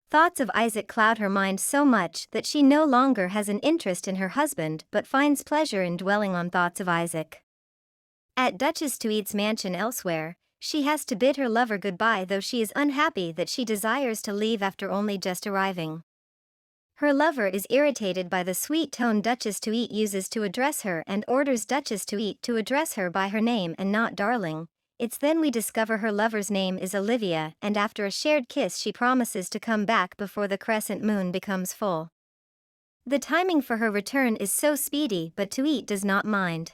Thoughts of Isaac cloud her mind so much that she no longer has an interest in her husband but finds pleasure in dwelling on thoughts of Isaac. At Duchess to Eat's mansion elsewhere, she has to bid her lover goodbye, though she is unhappy that she desires to leave after only just arriving. Her lover is irritated by the sweet tone Duchess to Eat uses to address her and orders Duchess to Eat to address her by her name and not darling. It's then we discover her lover's name is Olivia, and after a shared kiss she promises to come back before the crescent moon becomes full. The timing for her return is so speedy, but to Eat does not mind.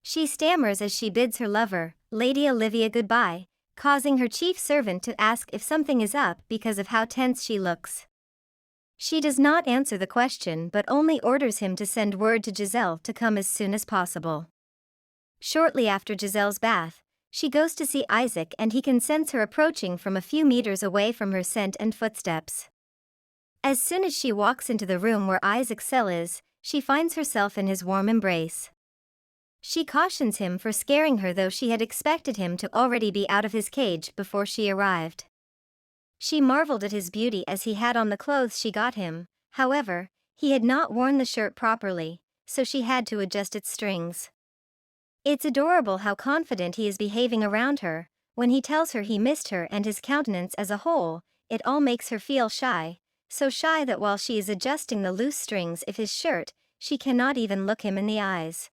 She stammers as she bids her lover, Lady Olivia, goodbye, causing her chief servant to ask if something is up because of how tense she looks. She does not answer the question but only orders him to send word to Giselle to come as soon as possible. Shortly after Giselle's bath, she goes to see Isaac and he can sense her approaching from a few meters away from her scent and footsteps. As soon as she walks into the room where Isaac's cell is, she finds herself in his warm embrace. She cautions him for scaring her, though she had expected him to already be out of his cage before she arrived. She marveled at his beauty as he had on the clothes she got him. However, he had not worn the shirt properly, so she had to adjust its strings. It's adorable how confident he is behaving around her. When he tells her he missed her and his countenance as a whole, it all makes her feel shy, so shy that while she is adjusting the loose strings of his shirt, she cannot even look him in the eyes.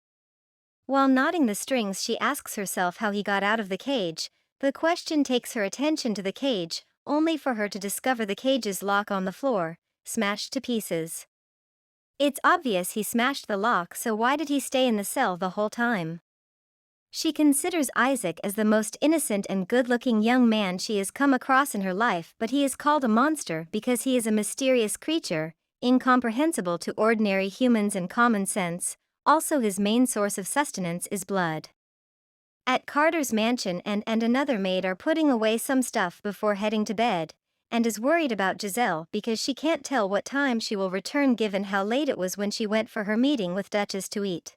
While knotting the strings, she asks herself how he got out of the cage. The question takes her attention to the cage, only for her to discover the cage's lock on the floor, smashed to pieces. It's obvious he smashed the lock, so why did he stay in the cell the whole time? She considers Isaac as the most innocent and good-looking young man she has come across in her life, but he is called a monster because he is a mysterious creature, incomprehensible to ordinary humans and common sense. Also, his main source of sustenance is blood. At Carter's mansion, and another maid are putting away some stuff before heading to bed, and is worried about Giselle because she can't tell what time she will return given how late it was when she went for her meeting with Duchess to eat.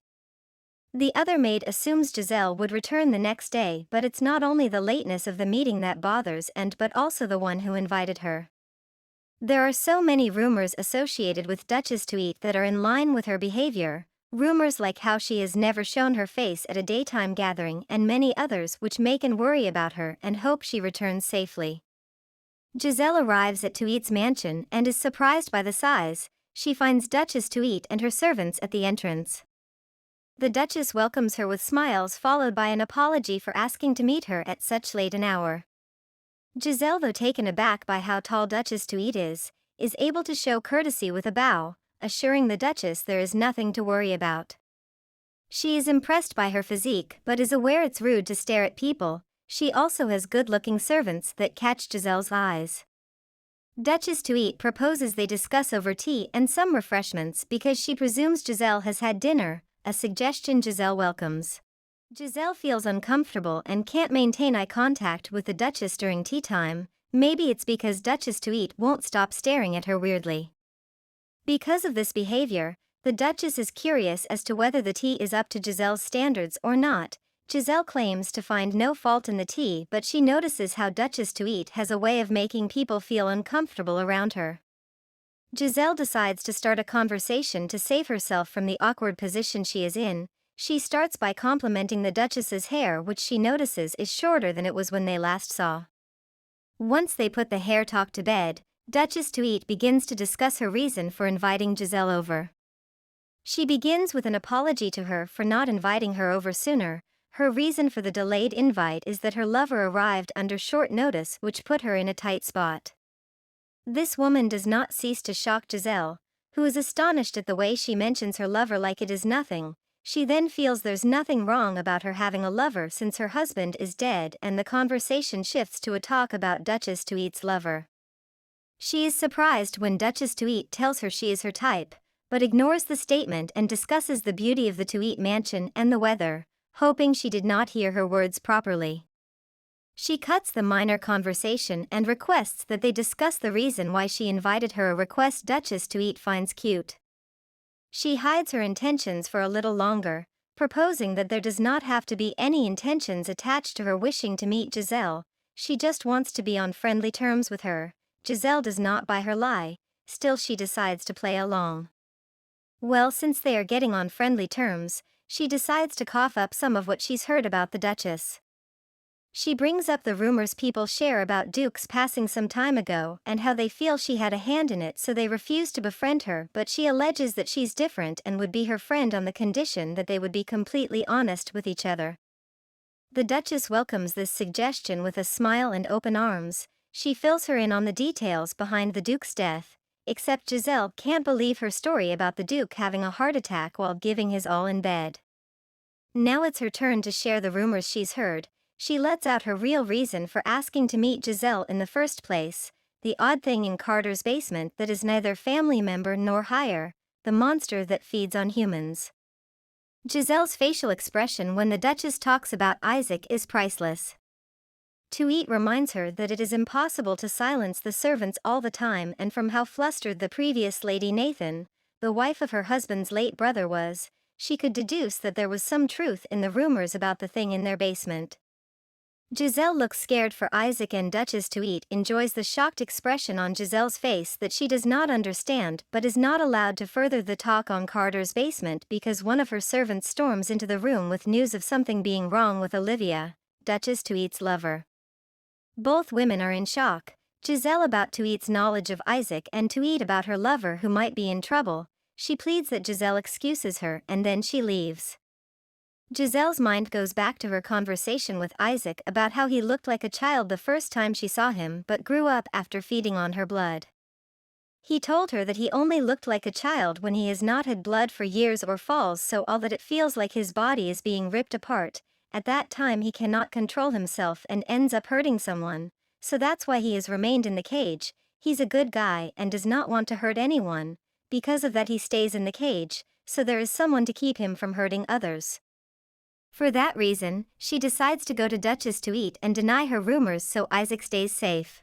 The other maid assumes Giselle would return the next day, but it's not only the lateness of the meeting that bothers but also the one who invited her. There are so many rumors associated with Duchess to eat that are in line with her behavior, rumors like how she has never shown her face at a daytime gathering and many others which make and worry about her and hope she returns safely. Giselle arrives at Tuit's mansion and is surprised by the size. She finds Duchess to eat and her servants at the entrance. The Duchess welcomes her with smiles, followed by an apology for asking to meet her at such late an hour. Giselle, though taken aback by how tall Duchess to eat is able to show courtesy with a bow, assuring the Duchess there is nothing to worry about. She is impressed by her physique but is aware it's rude to stare at people. She also has good-looking servants that catch Giselle's eyes. Duchess to eat proposes they discuss over tea and some refreshments because she presumes Giselle has had dinner, a suggestion Giselle welcomes. Giselle feels uncomfortable and can't maintain eye contact with the Duchess during tea time. Maybe it's because Duchess to eat won't stop staring at her weirdly. Because of this behavior, the Duchess is curious as to whether the tea is up to Giselle's standards or not. Giselle claims to find no fault in the tea, but she notices how Duchess to eat has a way of making people feel uncomfortable around her. Giselle decides to start a conversation to save herself from the awkward position she is in. She starts by complimenting the Duchess's hair, which she notices is shorter than it was when they last saw. Once they put the hair talk to bed, Duchess to eat begins to discuss her reason for inviting Giselle over. She begins with an apology to her for not inviting her over sooner. Her reason for the delayed invite is that her lover arrived under short notice, which put her in a tight spot. This woman does not cease to shock Giselle, who is astonished at the way she mentions her lover like it is nothing. She then feels there's nothing wrong about her having a lover since her husband is dead, and the conversation shifts to a talk about Duchess to eat's lover. She is surprised when Duchess to eat tells her she is her type, but ignores the statement and discusses the beauty of the to eat mansion and the weather, hoping she did not hear her words properly. She cuts the minor conversation and requests that they discuss the reason why she invited her, a request Duchess to eat finds cute. She hides her intentions for a little longer, proposing that there does not have to be any intentions attached to her wishing to meet Giselle. She just wants to be on friendly terms with her. Giselle does not buy her lie, still she decides to play along. Well, since they are getting on friendly terms, she decides to cough up some of what she's heard about the Duchess. She brings up the rumors people share about Duke's passing some time ago and how they feel she had a hand in it, so they refuse to befriend her, but she alleges that she's different and would be her friend on the condition that they would be completely honest with each other. The Duchess welcomes this suggestion with a smile and open arms. She fills her in on the details behind the Duke's death, except Giselle can't believe her story about the Duke having a heart attack while giving his all in bed. Now it's her turn to share the rumors she's heard. She lets out her real reason for asking to meet Giselle in the first place, the odd thing in Carter's basement that is neither family member nor hire, the monster that feeds on humans. Giselle's facial expression when the Duchess talks about Isaac is priceless. To eat reminds her that it is impossible to silence the servants all the time, and from how flustered the previous Lady Nathan, the wife of her husband's late brother, was, she could deduce that there was some truth in the rumors about the thing in their basement. Giselle looks scared for Isaac and Duchess to eat enjoys the shocked expression on Giselle's face that she does not understand but is not allowed to further the talk on Carter's basement because one of her servants storms into the room with news of something being wrong with Olivia, Duchess to eat's lover. Both women are in shock, Giselle about to eat's knowledge of Isaac and to eat about her lover who might be in trouble. She pleads that Giselle excuses her and then she leaves. Giselle's mind goes back to her conversation with Isaac about how he looked like a child the first time she saw him but grew up after feeding on her blood. He told her that he only looked like a child when he has not had blood for years or falls so all that it feels like his body is being ripped apart. At that time he cannot control himself and ends up hurting someone, so that's why he has remained in the cage. He's a good guy and does not want to hurt anyone, because of that he stays in the cage, so there is someone to keep him from hurting others. For that reason, she decides to go to Duchess to eat and deny her rumors so Isaac stays safe.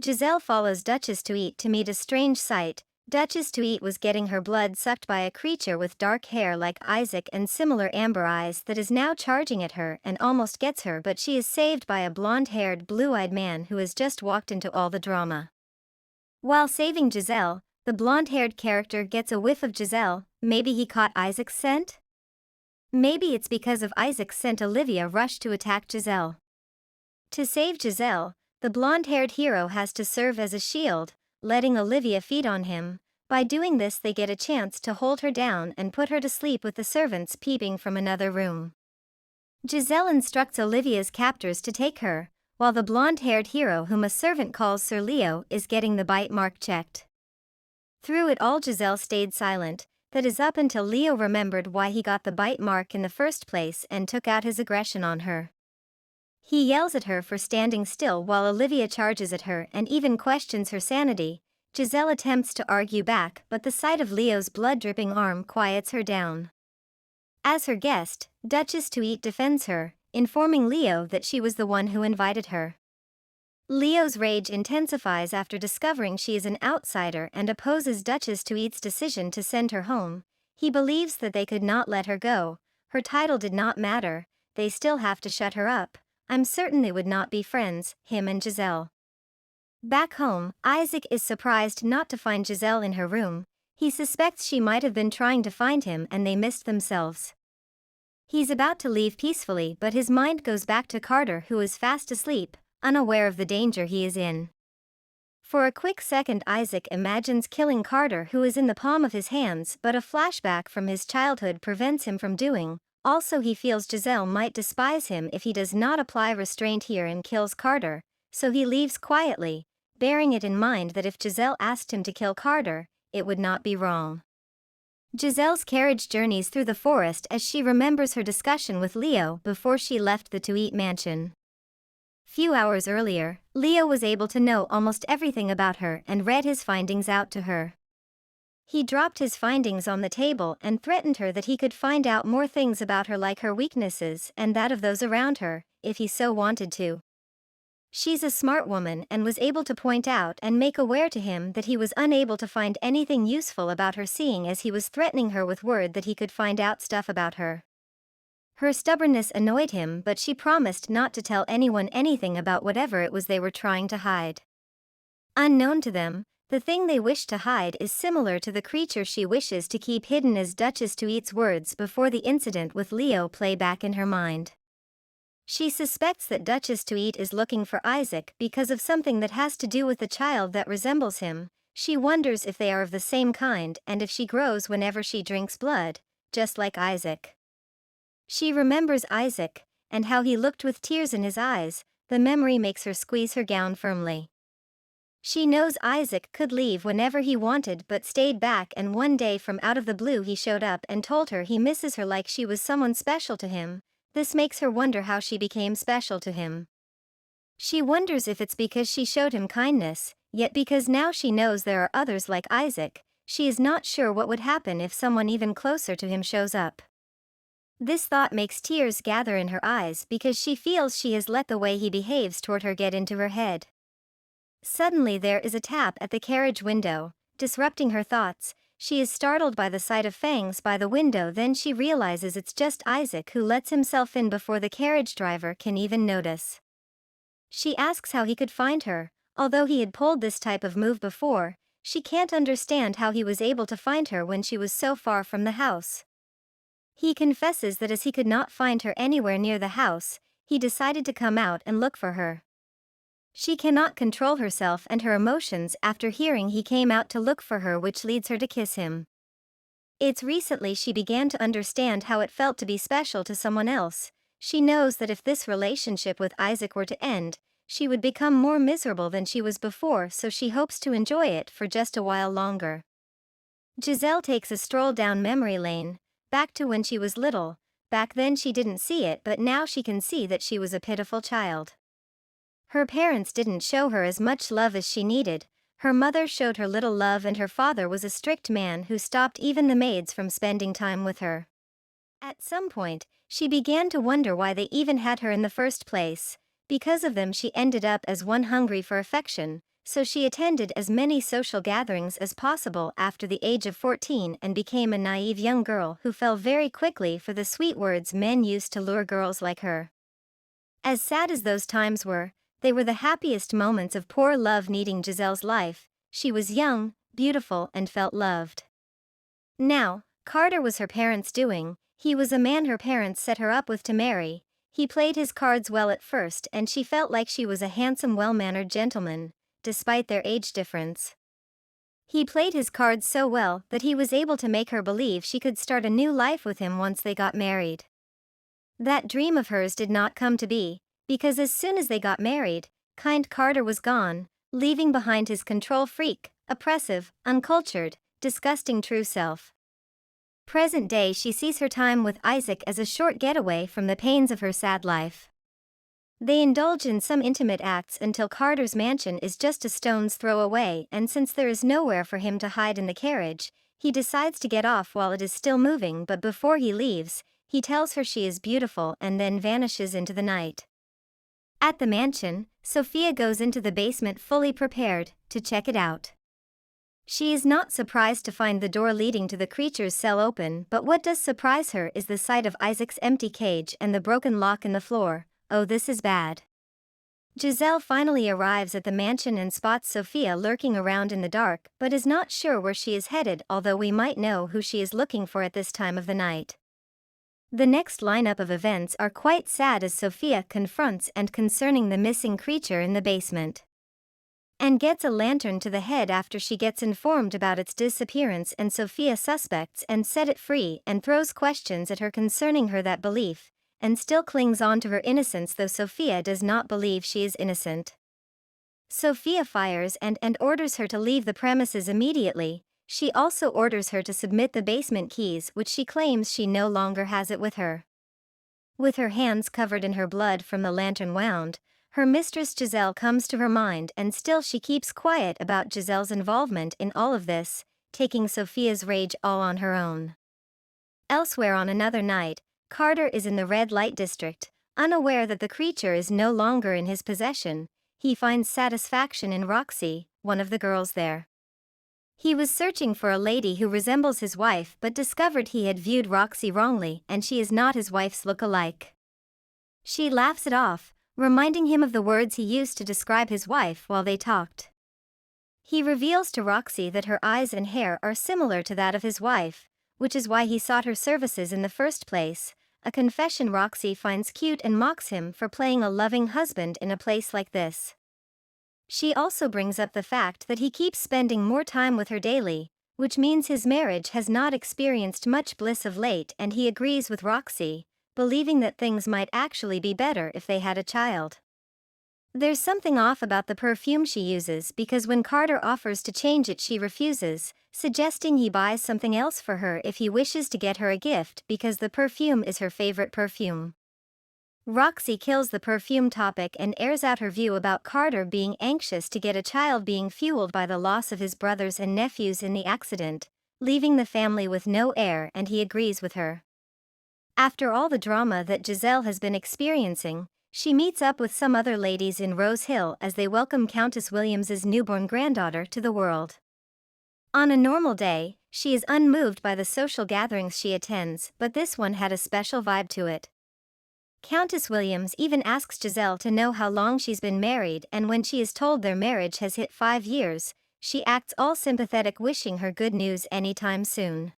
Giselle follows Duchess to eat to meet a strange sight. Duchess to eat was getting her blood sucked by a creature with dark hair like Isaac and similar amber eyes that is now charging at her and almost gets her, but she is saved by a blonde-haired, blue-eyed man who has just walked into all the drama. While saving Giselle, the blonde-haired character gets a whiff of Giselle. Maybe he caught Isaac's scent? Maybe it's because of Isaac's scent Olivia rushed to attack Giselle. To save Giselle, the blonde-haired hero has to serve as a shield, letting Olivia feed on him. By doing this they get a chance to hold her down and put her to sleep with the servants peeping from another room. Giselle instructs Olivia's captors to take her, while the blonde-haired hero whom a servant calls Sir Leo is getting the bite mark checked. Through it all Giselle stayed silent. That is up until Leo remembered why he got the bite mark in the first place and took out his aggression on her. He yells at her for standing still while Olivia charges at her and even questions her sanity. Giselle attempts to argue back but the sight of Leo's blood-dripping arm quiets her down. As her guest, Duchess to eat defends her, informing Leo that she was the one who invited her. Leo's rage intensifies after discovering she is an outsider and opposes Duchess to eat's decision to send her home. He believes that they could not let her go. Her title did not matter, they still have to shut her up. I'm certain they would not be friends, him and Giselle. Back home, Isaac is surprised not to find Giselle in her room. He suspects she might have been trying to find him and they missed themselves. He's about to leave peacefully but his mind goes back to Carter who is fast asleep, unaware of the danger he is in. For a quick second Isaac imagines killing Carter who is in the palm of his hands but a flashback from his childhood prevents him from doing. Also he feels Giselle might despise him if he does not apply restraint here and kills Carter, so he leaves quietly, bearing it in mind that if Giselle asked him to kill Carter, it would not be wrong. Giselle's carriage journeys through the forest as she remembers her discussion with Leo before she left the To Eat mansion. Few hours earlier, Leo was able to know almost everything about her and read his findings out to her. He dropped his findings on the table and threatened her that he could find out more things about her like her weaknesses and that of those around her, if he so wanted to. She's a smart woman and was able to point out and make aware to him that he was unable to find anything useful about her seeing as he was threatening her with word that he could find out stuff about her. Her stubbornness annoyed him but she promised not to tell anyone anything about whatever it was they were trying to hide. Unknown to them, the thing they wish to hide is similar to the creature she wishes to keep hidden as Duchess to Eat's words before the incident with Leo play back in her mind. She suspects that Duchess to Eat is looking for Isaac because of something that has to do with the child that resembles him. She wonders if they are of the same kind and if she grows whenever she drinks blood, just like Isaac. She remembers Isaac, and how he looked with tears in his eyes. The memory makes her squeeze her gown firmly. She knows Isaac could leave whenever he wanted but stayed back, and one day from out of the blue he showed up and told her he misses her like she was someone special to him. This makes her wonder how she became special to him. She wonders if it's because she showed him kindness, yet because now she knows there are others like Isaac, she is not sure what would happen if someone even closer to him shows up. This thought makes tears gather in her eyes because she feels she has let the way he behaves toward her get into her head. Suddenly there is a tap at the carriage window, disrupting her thoughts. she is startled by the sight of fangs by the window. Then she realizes it's just Isaac, who lets himself in before the carriage driver can even notice. She asks how he could find her. Although he had pulled this type of move before, she can't understand how he was able to find her when she was so far from the house. He confesses that as he could not find her anywhere near the house, he decided to come out and look for her. She cannot control herself and her emotions after hearing he came out to look for her, which leads her to kiss him. It's recently she began to understand how it felt to be special to someone else. She knows that if this relationship with Isaac were to end, she would become more miserable than she was before, so she hopes to enjoy it for just a while longer. Giselle takes a stroll down memory lane, back to when she was little. Back then she didn't see it, but now she can see that she was a pitiful child. Her parents didn't show her as much love as she needed. Her mother showed her little love, and her father was a strict man who stopped even the maids from spending time with her. At some point, she began to wonder why they even had her in the first place. Because of them she ended up as one hungry for affection, so she attended as many social gatherings as possible after the age of 14 and became a naive young girl who fell very quickly for the sweet words men used to lure girls like her. As sad as those times were, they were the happiest moments of poor love needing Giselle's life. She was young, beautiful, and felt loved. Now, Carter was her parents' doing. He was a man her parents set her up with to marry. He played his cards well at first, and she felt like she was a handsome, well-mannered gentleman, despite their age difference. He played his cards so well that he was able to make her believe she could start a new life with him once they got married. That dream of hers did not come to be, because as soon as they got married, kind Carter was gone, leaving behind his control freak, oppressive, uncultured, disgusting true self. Present day, she sees her time with Isaac as a short getaway from the pains of her sad life. They indulge in some intimate acts until Carter's mansion is just a stone's throw away, and since there is nowhere for him to hide in the carriage, he decides to get off while it is still moving. But before he leaves, he tells her she is beautiful and then vanishes into the night. At the mansion, Sophia goes into the basement fully prepared to check it out. She is not surprised to find the door leading to the creature's cell open, but what does surprise her is the sight of Isaac's empty cage and the broken lock in the floor. Oh, this is bad. Giselle finally arrives at the mansion and spots Sophia lurking around in the dark, but is not sure where she is headed, although we might know who she is looking for at this time of the night. The next lineup of events are quite sad as Sophia confronts and concerning the missing creature in the basement, and gets a lantern to the head after she gets informed about its disappearance, and Sophia suspects and set it free and throws questions at her concerning her that belief, and still clings on to her innocence, though Sophia does not believe she is innocent. Sophia fires and orders her to leave the premises immediately. She also orders her to submit the basement keys, which she claims she no longer has it with her. With her hands covered in her blood from the lantern wound, her mistress Giselle comes to her mind, and still she keeps quiet about Giselle's involvement in all of this, taking Sophia's rage all on her own. Elsewhere on another night, Carter is in the red light district, unaware that the creature is no longer in his possession. He finds satisfaction in Roxy, one of the girls there. He was searching for a lady who resembles his wife, but discovered he had viewed Roxy wrongly, and she is not his wife's look-alike. She laughs it off, reminding him of the words he used to describe his wife while they talked. He reveals to Roxy that her eyes and hair are similar to that of his wife, which is why he sought her services in the first place, a confession Roxy finds cute and mocks him for playing a loving husband in a place like this. She also brings up the fact that he keeps spending more time with her daily, which means his marriage has not experienced much bliss of late, and he agrees with Roxy, believing that things might actually be better if they had a child. There's something off about the perfume she uses, because when Carter offers to change it she refuses, suggesting he buys something else for her if he wishes to get her a gift, because the perfume is her favorite perfume. Roxy kills the perfume topic and airs out her view about Carter being anxious to get a child, being fueled by the loss of his brothers and nephews in the accident, leaving the family with no heir, and he agrees with her. After all the drama that Giselle has been experiencing, she meets up with some other ladies in Rose Hill as they welcome Countess Williams's newborn granddaughter to the world. On a normal day, she is unmoved by the social gatherings she attends, but this one had a special vibe to it. Countess Williams even asks Giselle to know how long she's been married, and when she is told their marriage has hit 5 years, she acts all sympathetic, wishing her good news anytime soon.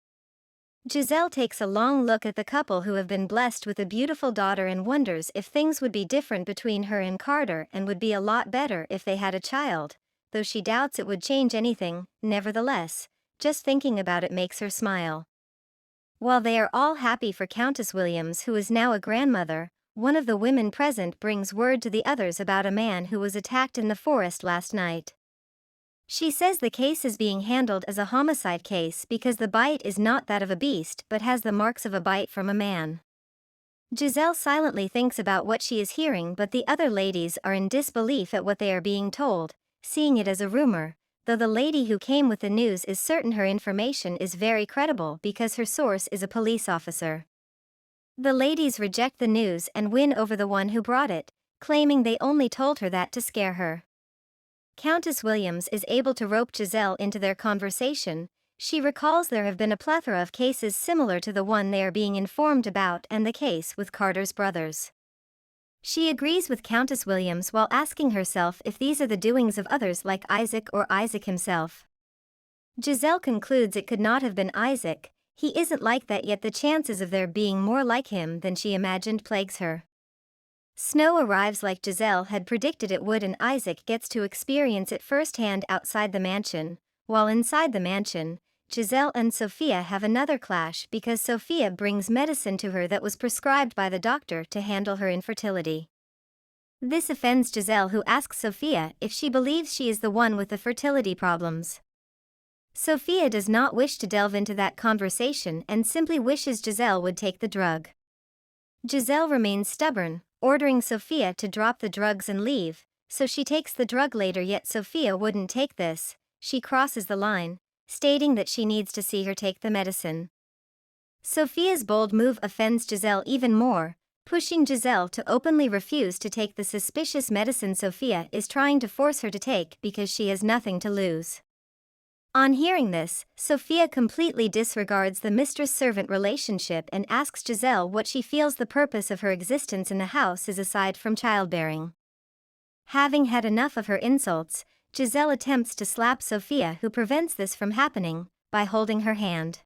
Giselle takes a long look at the couple who have been blessed with a beautiful daughter and wonders if things would be different between her and Carter and would be a lot better if they had a child, though she doubts it would change anything. Nevertheless, just thinking about it makes her smile. While they are all happy for Countess Williams, who is now a grandmother, one of the women present brings word to the others about a man who was attacked in the forest last night. She says the case is being handled as a homicide case because the bite is not that of a beast but has the marks of a bite from a man. Giselle silently thinks about what she is hearing, but the other ladies are in disbelief at what they are being told, seeing it as a rumor, though the lady who came with the news is certain her information is very credible because her source is a police officer. The ladies reject the news and win over the one who brought it, claiming they only told her that to scare her. Countess Williams is able to rope Giselle into their conversation. She recalls there have been a plethora of cases similar to the one they are being informed about and the case with Carter's brothers. She agrees with Countess Williams while asking herself if these are the doings of others like Isaac or Isaac himself. Giselle concludes it could not have been Isaac. He isn't like that, yet the chances of there being more like him than she imagined plagues her. Snow arrives like Giselle had predicted it would, and Isaac gets to experience it firsthand outside the mansion. While inside the mansion, Giselle and Sophia have another clash because Sophia brings medicine to her that was prescribed by the doctor to handle her infertility. This offends Giselle, who asks Sophia if she believes she is the one with the fertility problems. Sophia does not wish to delve into that conversation and simply wishes Giselle would take the drug. Giselle remains stubborn, ordering Sophia to drop the drugs and leave, so she takes the drug later, yet Sophia wouldn't take this. She crosses the line, stating that she needs to see her take the medicine. Sophia's bold move offends Giselle even more, pushing Giselle to openly refuse to take the suspicious medicine Sophia is trying to force her to take because she has nothing to lose. On hearing this, Sophia completely disregards the mistress-servant relationship and asks Giselle what she feels the purpose of her existence in the house is aside from childbearing. Having had enough of her insults, Giselle attempts to slap Sophia, who prevents this from happening by holding her hand.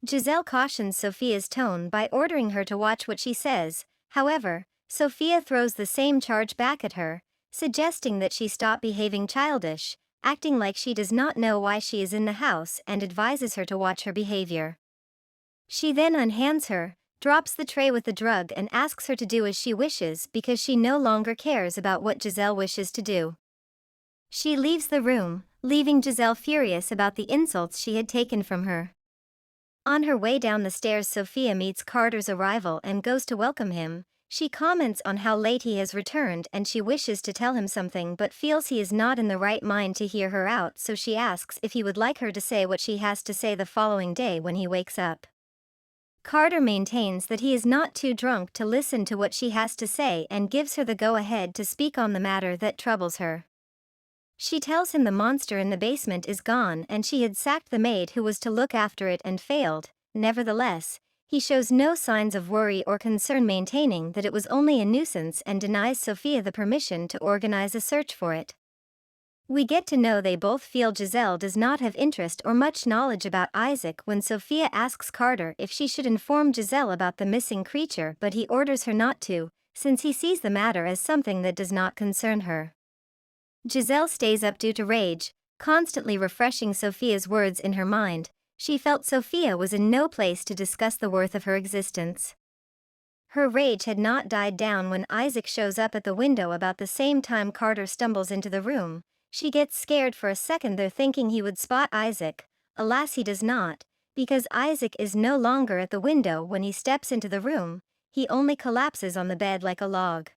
Giselle cautions Sophia's tone by ordering her to watch what she says. However, Sophia throws the same charge back at her, suggesting that she stop behaving childish, acting like she does not know why she is in the house, and advises her to watch her behavior. She then unhands her, drops the tray with the drug, and asks her to do as she wishes because she no longer cares about what Giselle wishes to do. She leaves the room, leaving Giselle furious about the insults she had taken from her. On her way down the stairs, Sophia meets Carter's arrival and goes to welcome him. She comments on how late he has returned and she wishes to tell him something but feels he is not in the right mind to hear her out, so she asks if he would like her to say what she has to say the following day when he wakes up. Carter maintains that he is not too drunk to listen to what she has to say and gives her the go-ahead to speak on the matter that troubles her. She tells him the monster in the basement is gone and she had sacked the maid who was to look after it and failed. Nevertheless, he shows no signs of worry or concern, maintaining that it was only a nuisance, and denies Sophia the permission to organize a search for it. We get to know they both feel Giselle does not have interest or much knowledge about Isaac when Sophia asks Carter if she should inform Giselle about the missing creature, but he orders her not to, since he sees the matter as something that does not concern her. Giselle stays up due to rage, constantly refreshing Sophia's words in her mind. She felt Sophia was in no place to discuss the worth of her existence. Her rage had not died down when Isaac shows up at the window about the same time Carter stumbles into the room. She gets scared for a second there, thinking he would spot Isaac. Alas, he does not, because Isaac is no longer at the window when he steps into the room. He only collapses on the bed like a log.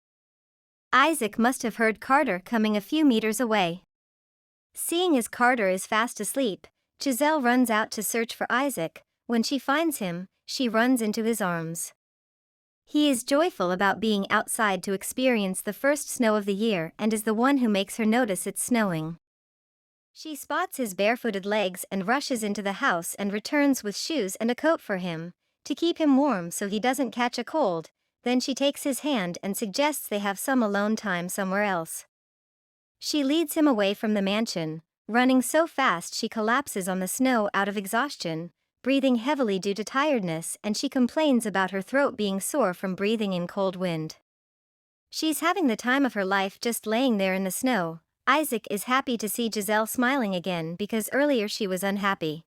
Isaac must have heard Carter coming a few meters away. Seeing as Carter is fast asleep, Giselle runs out to search for Isaac. When she finds him, she runs into his arms. He is joyful about being outside to experience the first snow of the year and is the one who makes her notice it's snowing. She spots his barefooted legs and rushes into the house and returns with shoes and a coat for him, to keep him warm so he doesn't catch a cold. Then she takes his hand and suggests they have some alone time somewhere else. She leads him away from the mansion, running so fast she collapses on the snow out of exhaustion, breathing heavily due to tiredness, and she complains about her throat being sore from breathing in cold wind. She's having the time of her life just laying there in the snow. Isaac is happy to see Giselle smiling again because earlier she was unhappy.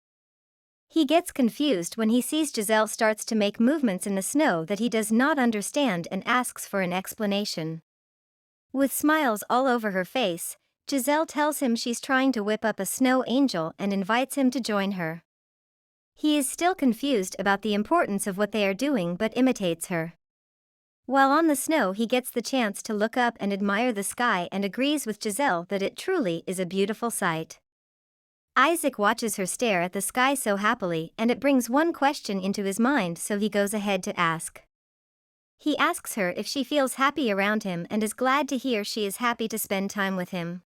He gets confused when he sees Giselle starts to make movements in the snow that he does not understand and asks for an explanation. With smiles all over her face, Giselle tells him she's trying to whip up a snow angel and invites him to join her. He is still confused about the importance of what they are doing but imitates her. While on the snow he gets the chance to look up and admire the sky and agrees with Giselle that it truly is a beautiful sight. Isaac watches her stare at the sky so happily and it brings one question into his mind, so he goes ahead to ask. He asks her if she feels happy around him and is glad to hear she is happy to spend time with him.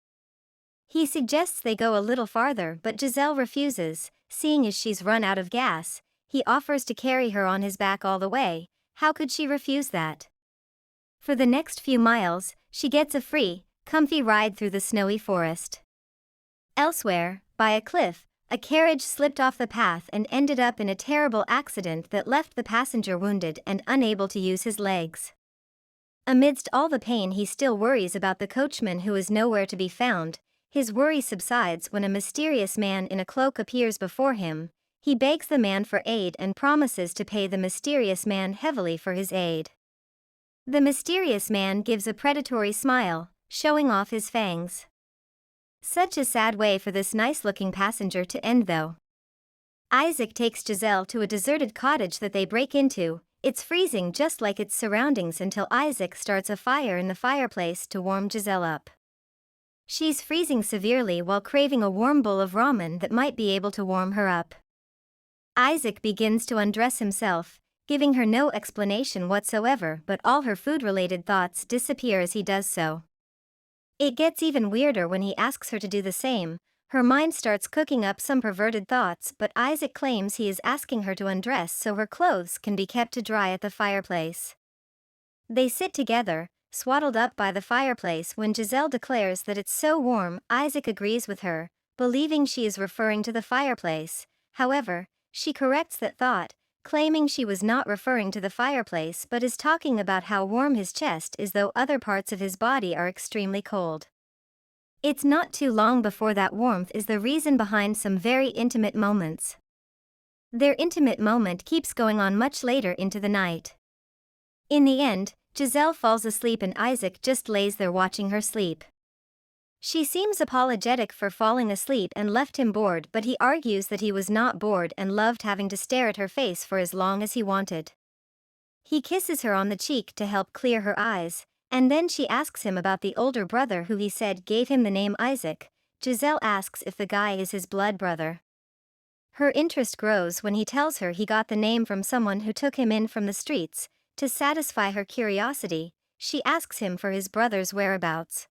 He suggests they go a little farther but Giselle refuses, seeing as she's run out of gas. He offers to carry her on his back all the way. How could she refuse that? For the next few miles, she gets a free, comfy ride through the snowy forest. Elsewhere, by a cliff, a carriage slipped off the path and ended up in a terrible accident that left the passenger wounded and unable to use his legs. Amidst all the pain, he still worries about the coachman who is nowhere to be found. His worry subsides when a mysterious man in a cloak appears before him. He begs the man for aid and promises to pay the mysterious man heavily for his aid. The mysterious man gives a predatory smile, showing off his fangs. Such a sad way for this nice-looking passenger to end though. Isaac takes Giselle to a deserted cottage that they break into. It's freezing just like its surroundings until Isaac starts a fire in the fireplace to warm Giselle up. She's freezing severely while craving a warm bowl of ramen that might be able to warm her up. Isaac begins to undress himself, giving her no explanation whatsoever, but all her food-related thoughts disappear as he does so. It gets even weirder when he asks her to do the same. Her mind starts cooking up some perverted thoughts, but Isaac claims he is asking her to undress so her clothes can be kept to dry at the fireplace. They sit together, swaddled up by the fireplace. When Giselle declares that it's so warm, Isaac agrees with her, believing she is referring to the fireplace. However, she corrects that thought, claiming she was not referring to the fireplace but is talking about how warm his chest is, though other parts of his body are extremely cold. It's not too long before that warmth is the reason behind some very intimate moments. Their intimate moment keeps going on much later into the night. In the end, Giselle falls asleep and Isaac just lays there watching her sleep. She seems apologetic for falling asleep and left him bored, but he argues that he was not bored and loved having to stare at her face for as long as he wanted. He kisses her on the cheek to help clear her eyes, and then she asks him about the older brother who he said gave him the name Isaac. Giselle asks if the guy is his blood brother. Her interest grows when he tells her he got the name from someone who took him in from the streets. To satisfy her curiosity, she asks him for his brother's whereabouts.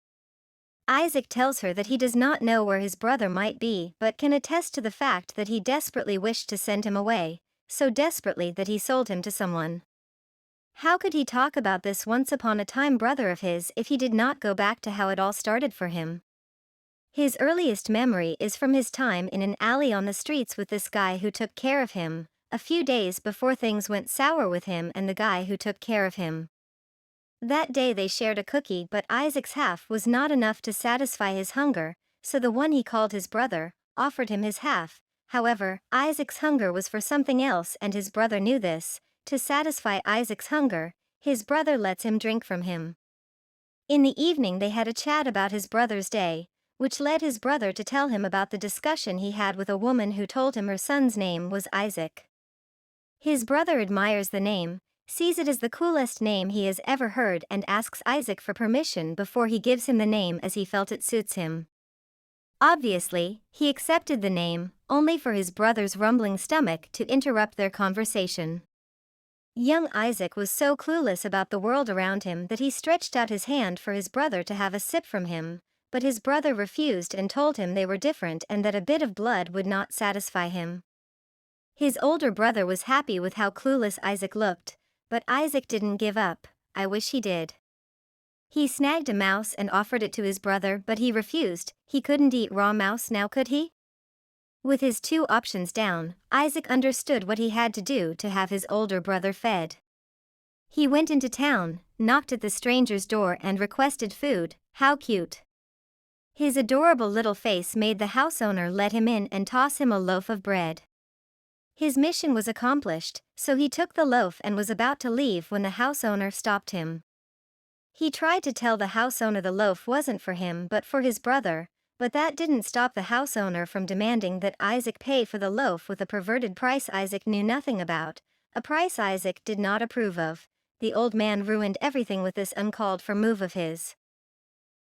Isaac tells her that he does not know where his brother might be but can attest to the fact that he desperately wished to send him away, so desperately that he sold him to someone. How could he talk about this once upon a time brother of his if he did not go back to how it all started for him? His earliest memory is from his time in an alley on the streets with this guy who took care of him, a few days before things went sour with him and the guy who took care of him. That day they shared a cookie, but Isaac's half was not enough to satisfy his hunger, so the one he called his brother offered him his half. However, Isaac's hunger was for something else and his brother knew this. To satisfy Isaac's hunger, his brother lets him drink from him. In the evening they had a chat about his brother's day, which led his brother to tell him about the discussion he had with a woman who told him her son's name was Isaac. His brother admires the name, sees it as the coolest name he has ever heard, and asks Isaac for permission before he gives him the name as he felt it suits him. Obviously, he accepted the name, only for his brother's rumbling stomach to interrupt their conversation. Young Isaac was so clueless about the world around him that he stretched out his hand for his brother to have a sip from him, but his brother refused and told him they were different and that a bit of blood would not satisfy him. His older brother was happy with how clueless Isaac looked, but Isaac didn't give up. I wish he did. He snagged a mouse and offered it to his brother, but he refused. He couldn't eat raw mouse now, could he? With his two options down, Isaac understood what he had to do to have his older brother fed. He went into town, knocked at the stranger's door and requested food. How cute. His adorable little face made the house owner let him in and toss him a loaf of bread. His mission was accomplished, so he took the loaf and was about to leave when the house owner stopped him. He tried to tell the house owner the loaf wasn't for him but for his brother, but that didn't stop the house owner from demanding that Isaac pay for the loaf with a perverted price Isaac knew nothing about, a price Isaac did not approve of. The old man ruined everything with this uncalled for move of his.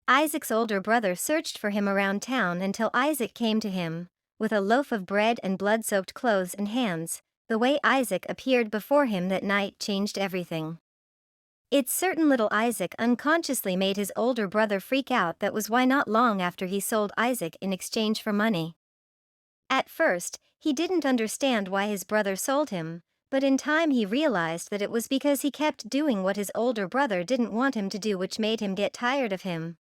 Isaac's older brother searched for him around town until Isaac came to him, with a loaf of bread and blood-soaked clothes and hands. The way Isaac appeared before him that night changed everything. It's certain little Isaac unconsciously made his older brother freak out. That was why not long after he sold Isaac in exchange for money. At first, he didn't understand why his brother sold him, but in time he realized that it was because he kept doing what his older brother didn't want him to do, which made him get tired of him.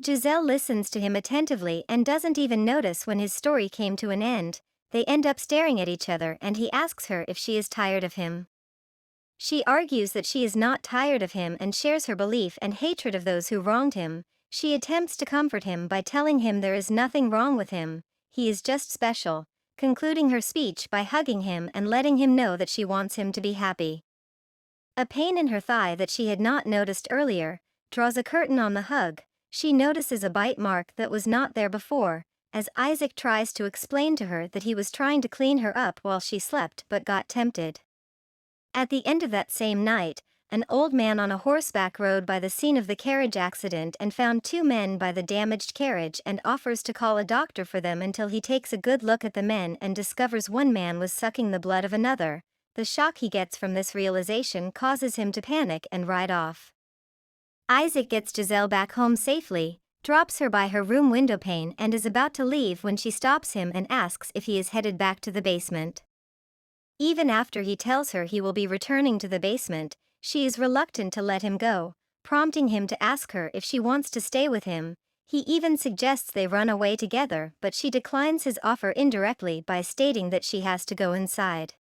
Giselle listens to him attentively and doesn't even notice when his story came to an end. They end up staring at each other and he asks her if she is tired of him. She argues that she is not tired of him and shares her belief and hatred of those who wronged him. She attempts to comfort him by telling him there is nothing wrong with him, he is just special, concluding her speech by hugging him and letting him know that she wants him to be happy. A pain in her thigh that she had not noticed earlier draws a curtain on the hug. She notices a bite mark that was not there before, as Isaac tries to explain to her that he was trying to clean her up while she slept but got tempted. At the end of that same night, an old man on a horseback rode by the scene of the carriage accident and found two men by the damaged carriage and offers to call a doctor for them until he takes a good look at the men and discovers one man was sucking the blood of another. The shock he gets from this realization causes him to panic and ride off. Isaac gets Giselle back home safely, drops her by her room window pane and is about to leave when she stops him and asks if he is headed back to the basement. Even after he tells her he will be returning to the basement, she is reluctant to let him go, prompting him to ask her if she wants to stay with him. He even suggests they run away together, but she declines his offer indirectly by stating that she has to go inside.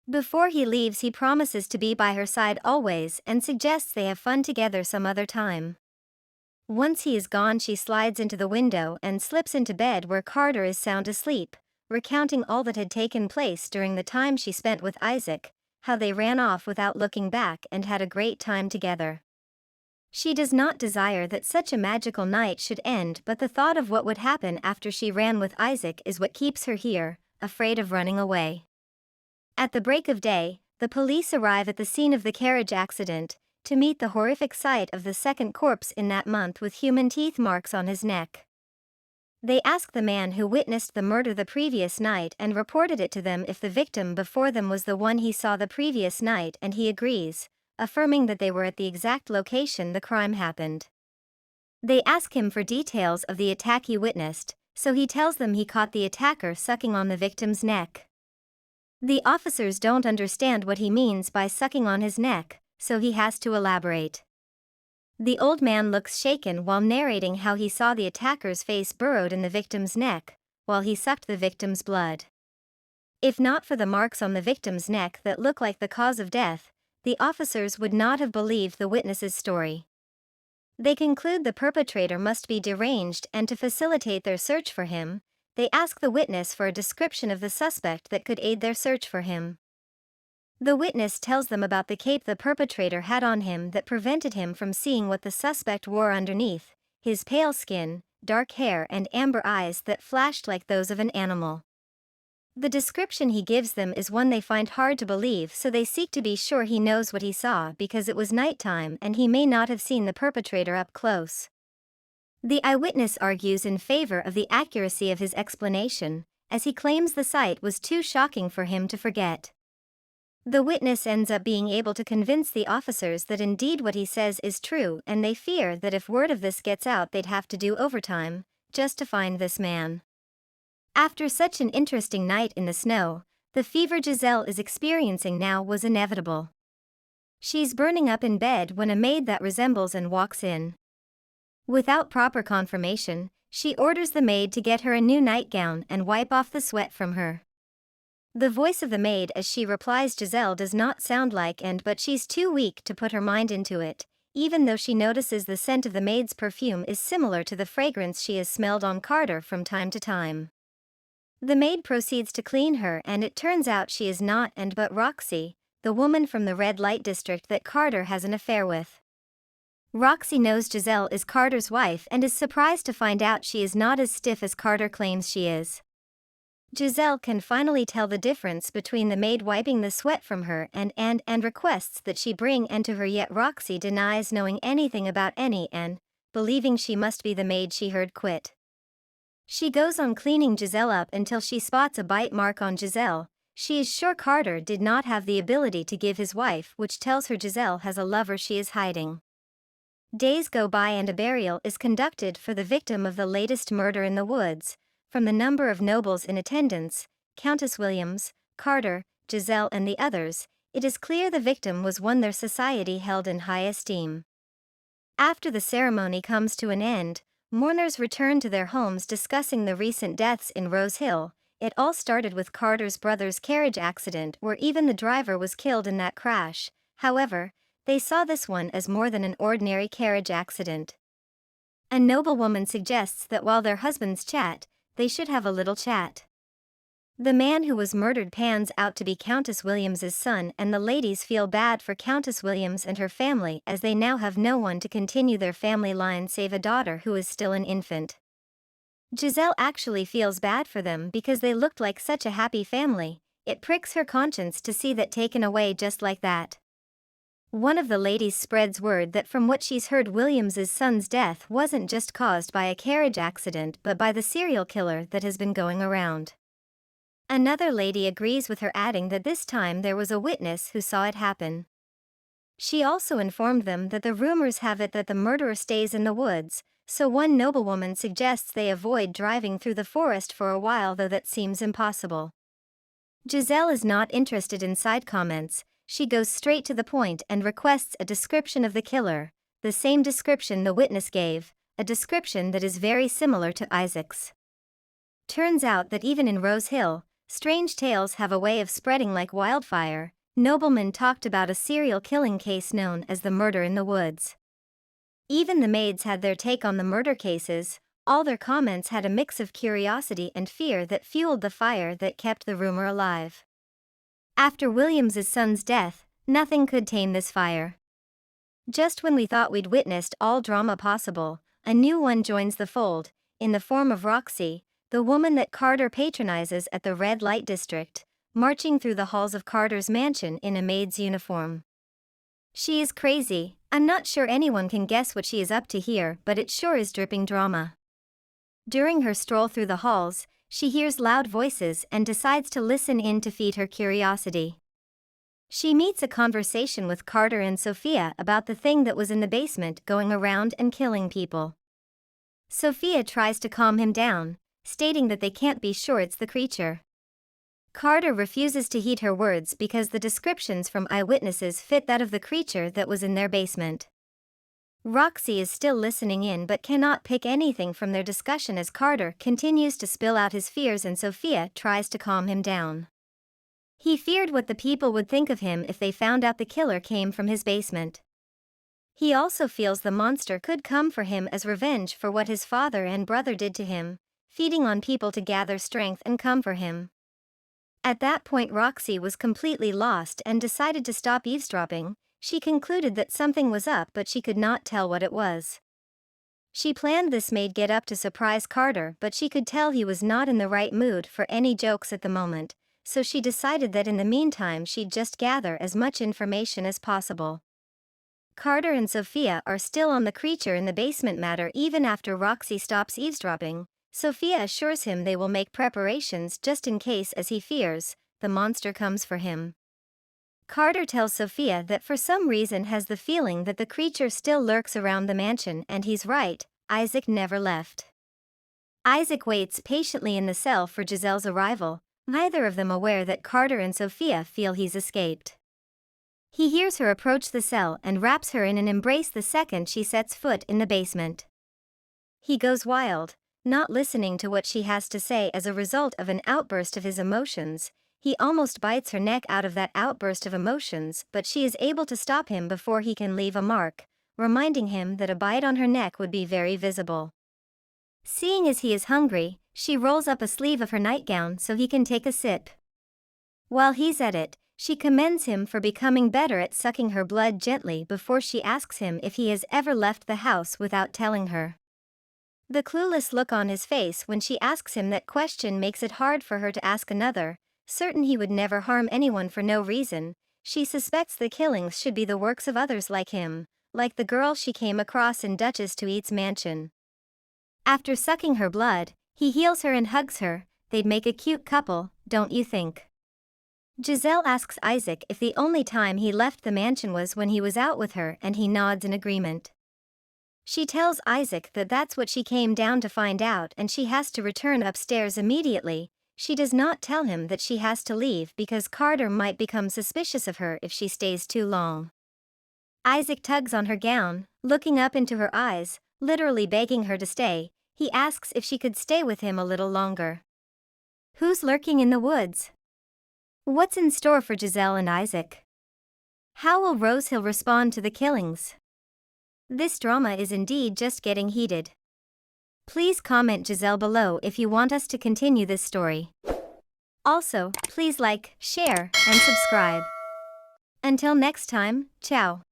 Before he leaves, he promises to be by her side always and suggests they have fun together some other time. Once he is gone, she slides into the window and slips into bed where Carter is sound asleep, recounting all that had taken place during the time she spent with Isaac, how they ran off without looking back and had a great time together. She does not desire that such a magical night should end, but the thought of what would happen after she ran with Isaac is what keeps her here, afraid of running away. At the break of day, the police arrive at the scene of the carriage accident, to meet the horrific sight of the second corpse in that month with human teeth marks on his neck. They ask the man who witnessed the murder the previous night and reported it to them if the victim before them was the one he saw the previous night, and he agrees, affirming that they were at the exact location the crime happened. They ask him for details of the attack he witnessed, so he tells them he caught the attacker sucking on the victim's neck. The officers don't understand what he means by sucking on his neck, so he has to elaborate. The old man looks shaken while narrating how he saw the attacker's face burrowed in the victim's neck, while he sucked the victim's blood. If not for the marks on the victim's neck that look like the cause of death, the officers would not have believed the witness's story. They conclude the perpetrator must be deranged, and to facilitate their search for him, they ask the witness for a description of the suspect that could aid their search for him. The witness tells them about the cape the perpetrator had on him that prevented him from seeing what the suspect wore underneath, his pale skin, dark hair and amber eyes that flashed like those of an animal. The description he gives them is one they find hard to believe, so they seek to be sure he knows what he saw because it was nighttime and he may not have seen the perpetrator up close. The eyewitness argues in favor of the accuracy of his explanation, as he claims the sight was too shocking for him to forget. The witness ends up being able to convince the officers that indeed what he says is true, and they fear that if word of this gets out they'd have to do overtime just to find this man. After such an interesting night in the snow, the fever Giselle is experiencing now was inevitable. She's burning up in bed when a maid that resembles and walks in. Without proper confirmation, she orders the maid to get her a new nightgown and wipe off the sweat from her. The voice of the maid as she replies Giselle does not sound like but she's too weak to put her mind into it, even though she notices the scent of the maid's perfume is similar to the fragrance she has smelled on Carter from time to time. The maid proceeds to clean her and it turns out she is not but Roxy, the woman from the red light district that Carter has an affair with. Roxy knows Giselle is Carter's wife and is surprised to find out she is not as stiff as Carter claims she is. Giselle can finally tell the difference between the maid wiping the sweat from her and requests that she bring to her, yet Roxy denies knowing anything about any believing she must be the maid she heard quit. She goes on cleaning Giselle up until she spots a bite mark on Giselle. She is sure Carter did not have the ability to give his wife, which tells her Giselle has a lover she is hiding. Days go by and a burial is conducted for the victim of the latest murder in the woods. From the number of nobles in attendance, Countess Williams, Carter, Giselle and the others, it is clear the victim was one their society held in high esteem. After the ceremony comes to an end, mourners return to their homes discussing the recent deaths in Rose Hill. It all started with Carter's brother's carriage accident where even the driver was killed in that crash. However, they saw this one as more than an ordinary carriage accident. A noblewoman suggests that while their husbands chat, they should have a little chat. The man who was murdered pans out to be Countess Williams's son and the ladies feel bad for Countess Williams and her family as they now have no one to continue their family line save a daughter who is still an infant. Giselle actually feels bad for them because they looked like such a happy family. It pricks her conscience to see that taken away just like that. One of the ladies spreads word that from what she's heard Williams's son's death wasn't just caused by a carriage accident but by the serial killer that has been going around. Another lady agrees with her, adding that this time there was a witness who saw it happen. She also informed them that the rumors have it that the murderer stays in the woods, so one noblewoman suggests they avoid driving through the forest for a while, though that seems impossible. Giselle is not interested in side comments. She goes straight to the point and requests a description of the killer, the same description the witness gave, a description that is very similar to Isaac's. Turns out that even in Rose Hill, strange tales have a way of spreading like wildfire. Noblemen talked about a serial killing case known as the murder in the woods. Even the maids had their take on the murder cases. All their comments had a mix of curiosity and fear that fueled the fire that kept the rumor alive. After Williams's son's death, nothing could tame this fire. Just when we thought we'd witnessed all drama possible, a new one joins the fold, in the form of Roxy, the woman that Carter patronizes at the red light district, marching through the halls of Carter's mansion in a maid's uniform. She is crazy. I'm not sure anyone can guess what she is up to here, but it sure is dripping drama. During her stroll through the halls, she hears loud voices and decides to listen in to feed her curiosity. She meets a conversation with Carter and Sophia about the thing that was in the basement going around and killing people. Sophia tries to calm him down, stating that they can't be sure it's the creature. Carter refuses to heed her words because the descriptions from eyewitnesses fit that of the creature that was in their basement. Roxy is still listening in but cannot pick anything from their discussion as Carter continues to spill out his fears and Sophia tries to calm him down. He feared what the people would think of him if they found out the killer came from his basement. He also feels the monster could come for him as revenge for what his father and brother did to him, feeding on people to gather strength and come for him. At that point Roxy was completely lost and decided to stop eavesdropping. She concluded that something was up but she could not tell what it was. She planned this maid get up to surprise Carter, but she could tell he was not in the right mood for any jokes at the moment, so she decided that in the meantime she'd just gather as much information as possible. Carter and Sophia are still on the creature in the basement matter even after Roxy stops eavesdropping. Sophia assures him they will make preparations just in case, as he fears the monster comes for him. Carter tells Sophia that for some reason has the feeling that the creature still lurks around the mansion, and he's right, Isaac never left. Isaac waits patiently in the cell for Giselle's arrival, neither of them aware that Carter and Sophia feel he's escaped. He hears her approach the cell and wraps her in an embrace the second she sets foot in the basement. He goes wild, not listening to what she has to say as a result of an outburst of his emotions. He almost bites her neck out of that outburst of emotions, but she is able to stop him before he can leave a mark, reminding him that a bite on her neck would be very visible. Seeing as he is hungry, she rolls up a sleeve of her nightgown so he can take a sip. While he's at it, she commends him for becoming better at sucking her blood gently before she asks him if he has ever left the house without telling her. The clueless look on his face when she asks him that question makes it hard for her to ask another. Certain he would never harm anyone for no reason, she suspects the killings should be the works of others like him, like the girl she came across in Duchess Tweed's mansion. After sucking her blood, he heals her and hugs her. They'd make a cute couple, don't you think? Giselle asks Isaac if the only time he left the mansion was when he was out with her, and he nods in agreement. She tells Isaac that that's what she came down to find out and she has to return upstairs immediately. She does not tell him that she has to leave because Carter might become suspicious of her if she stays too long. Isaac tugs on her gown, looking up into her eyes, literally begging her to stay. He asks if she could stay with him a little longer. Who's lurking in the woods? What's in store for Giselle and Isaac? How will Rosehill respond to the killings? This drama is indeed just getting heated. Please comment Giselle below if you want us to continue this story. Also, please like, share, and subscribe. Until next time, ciao.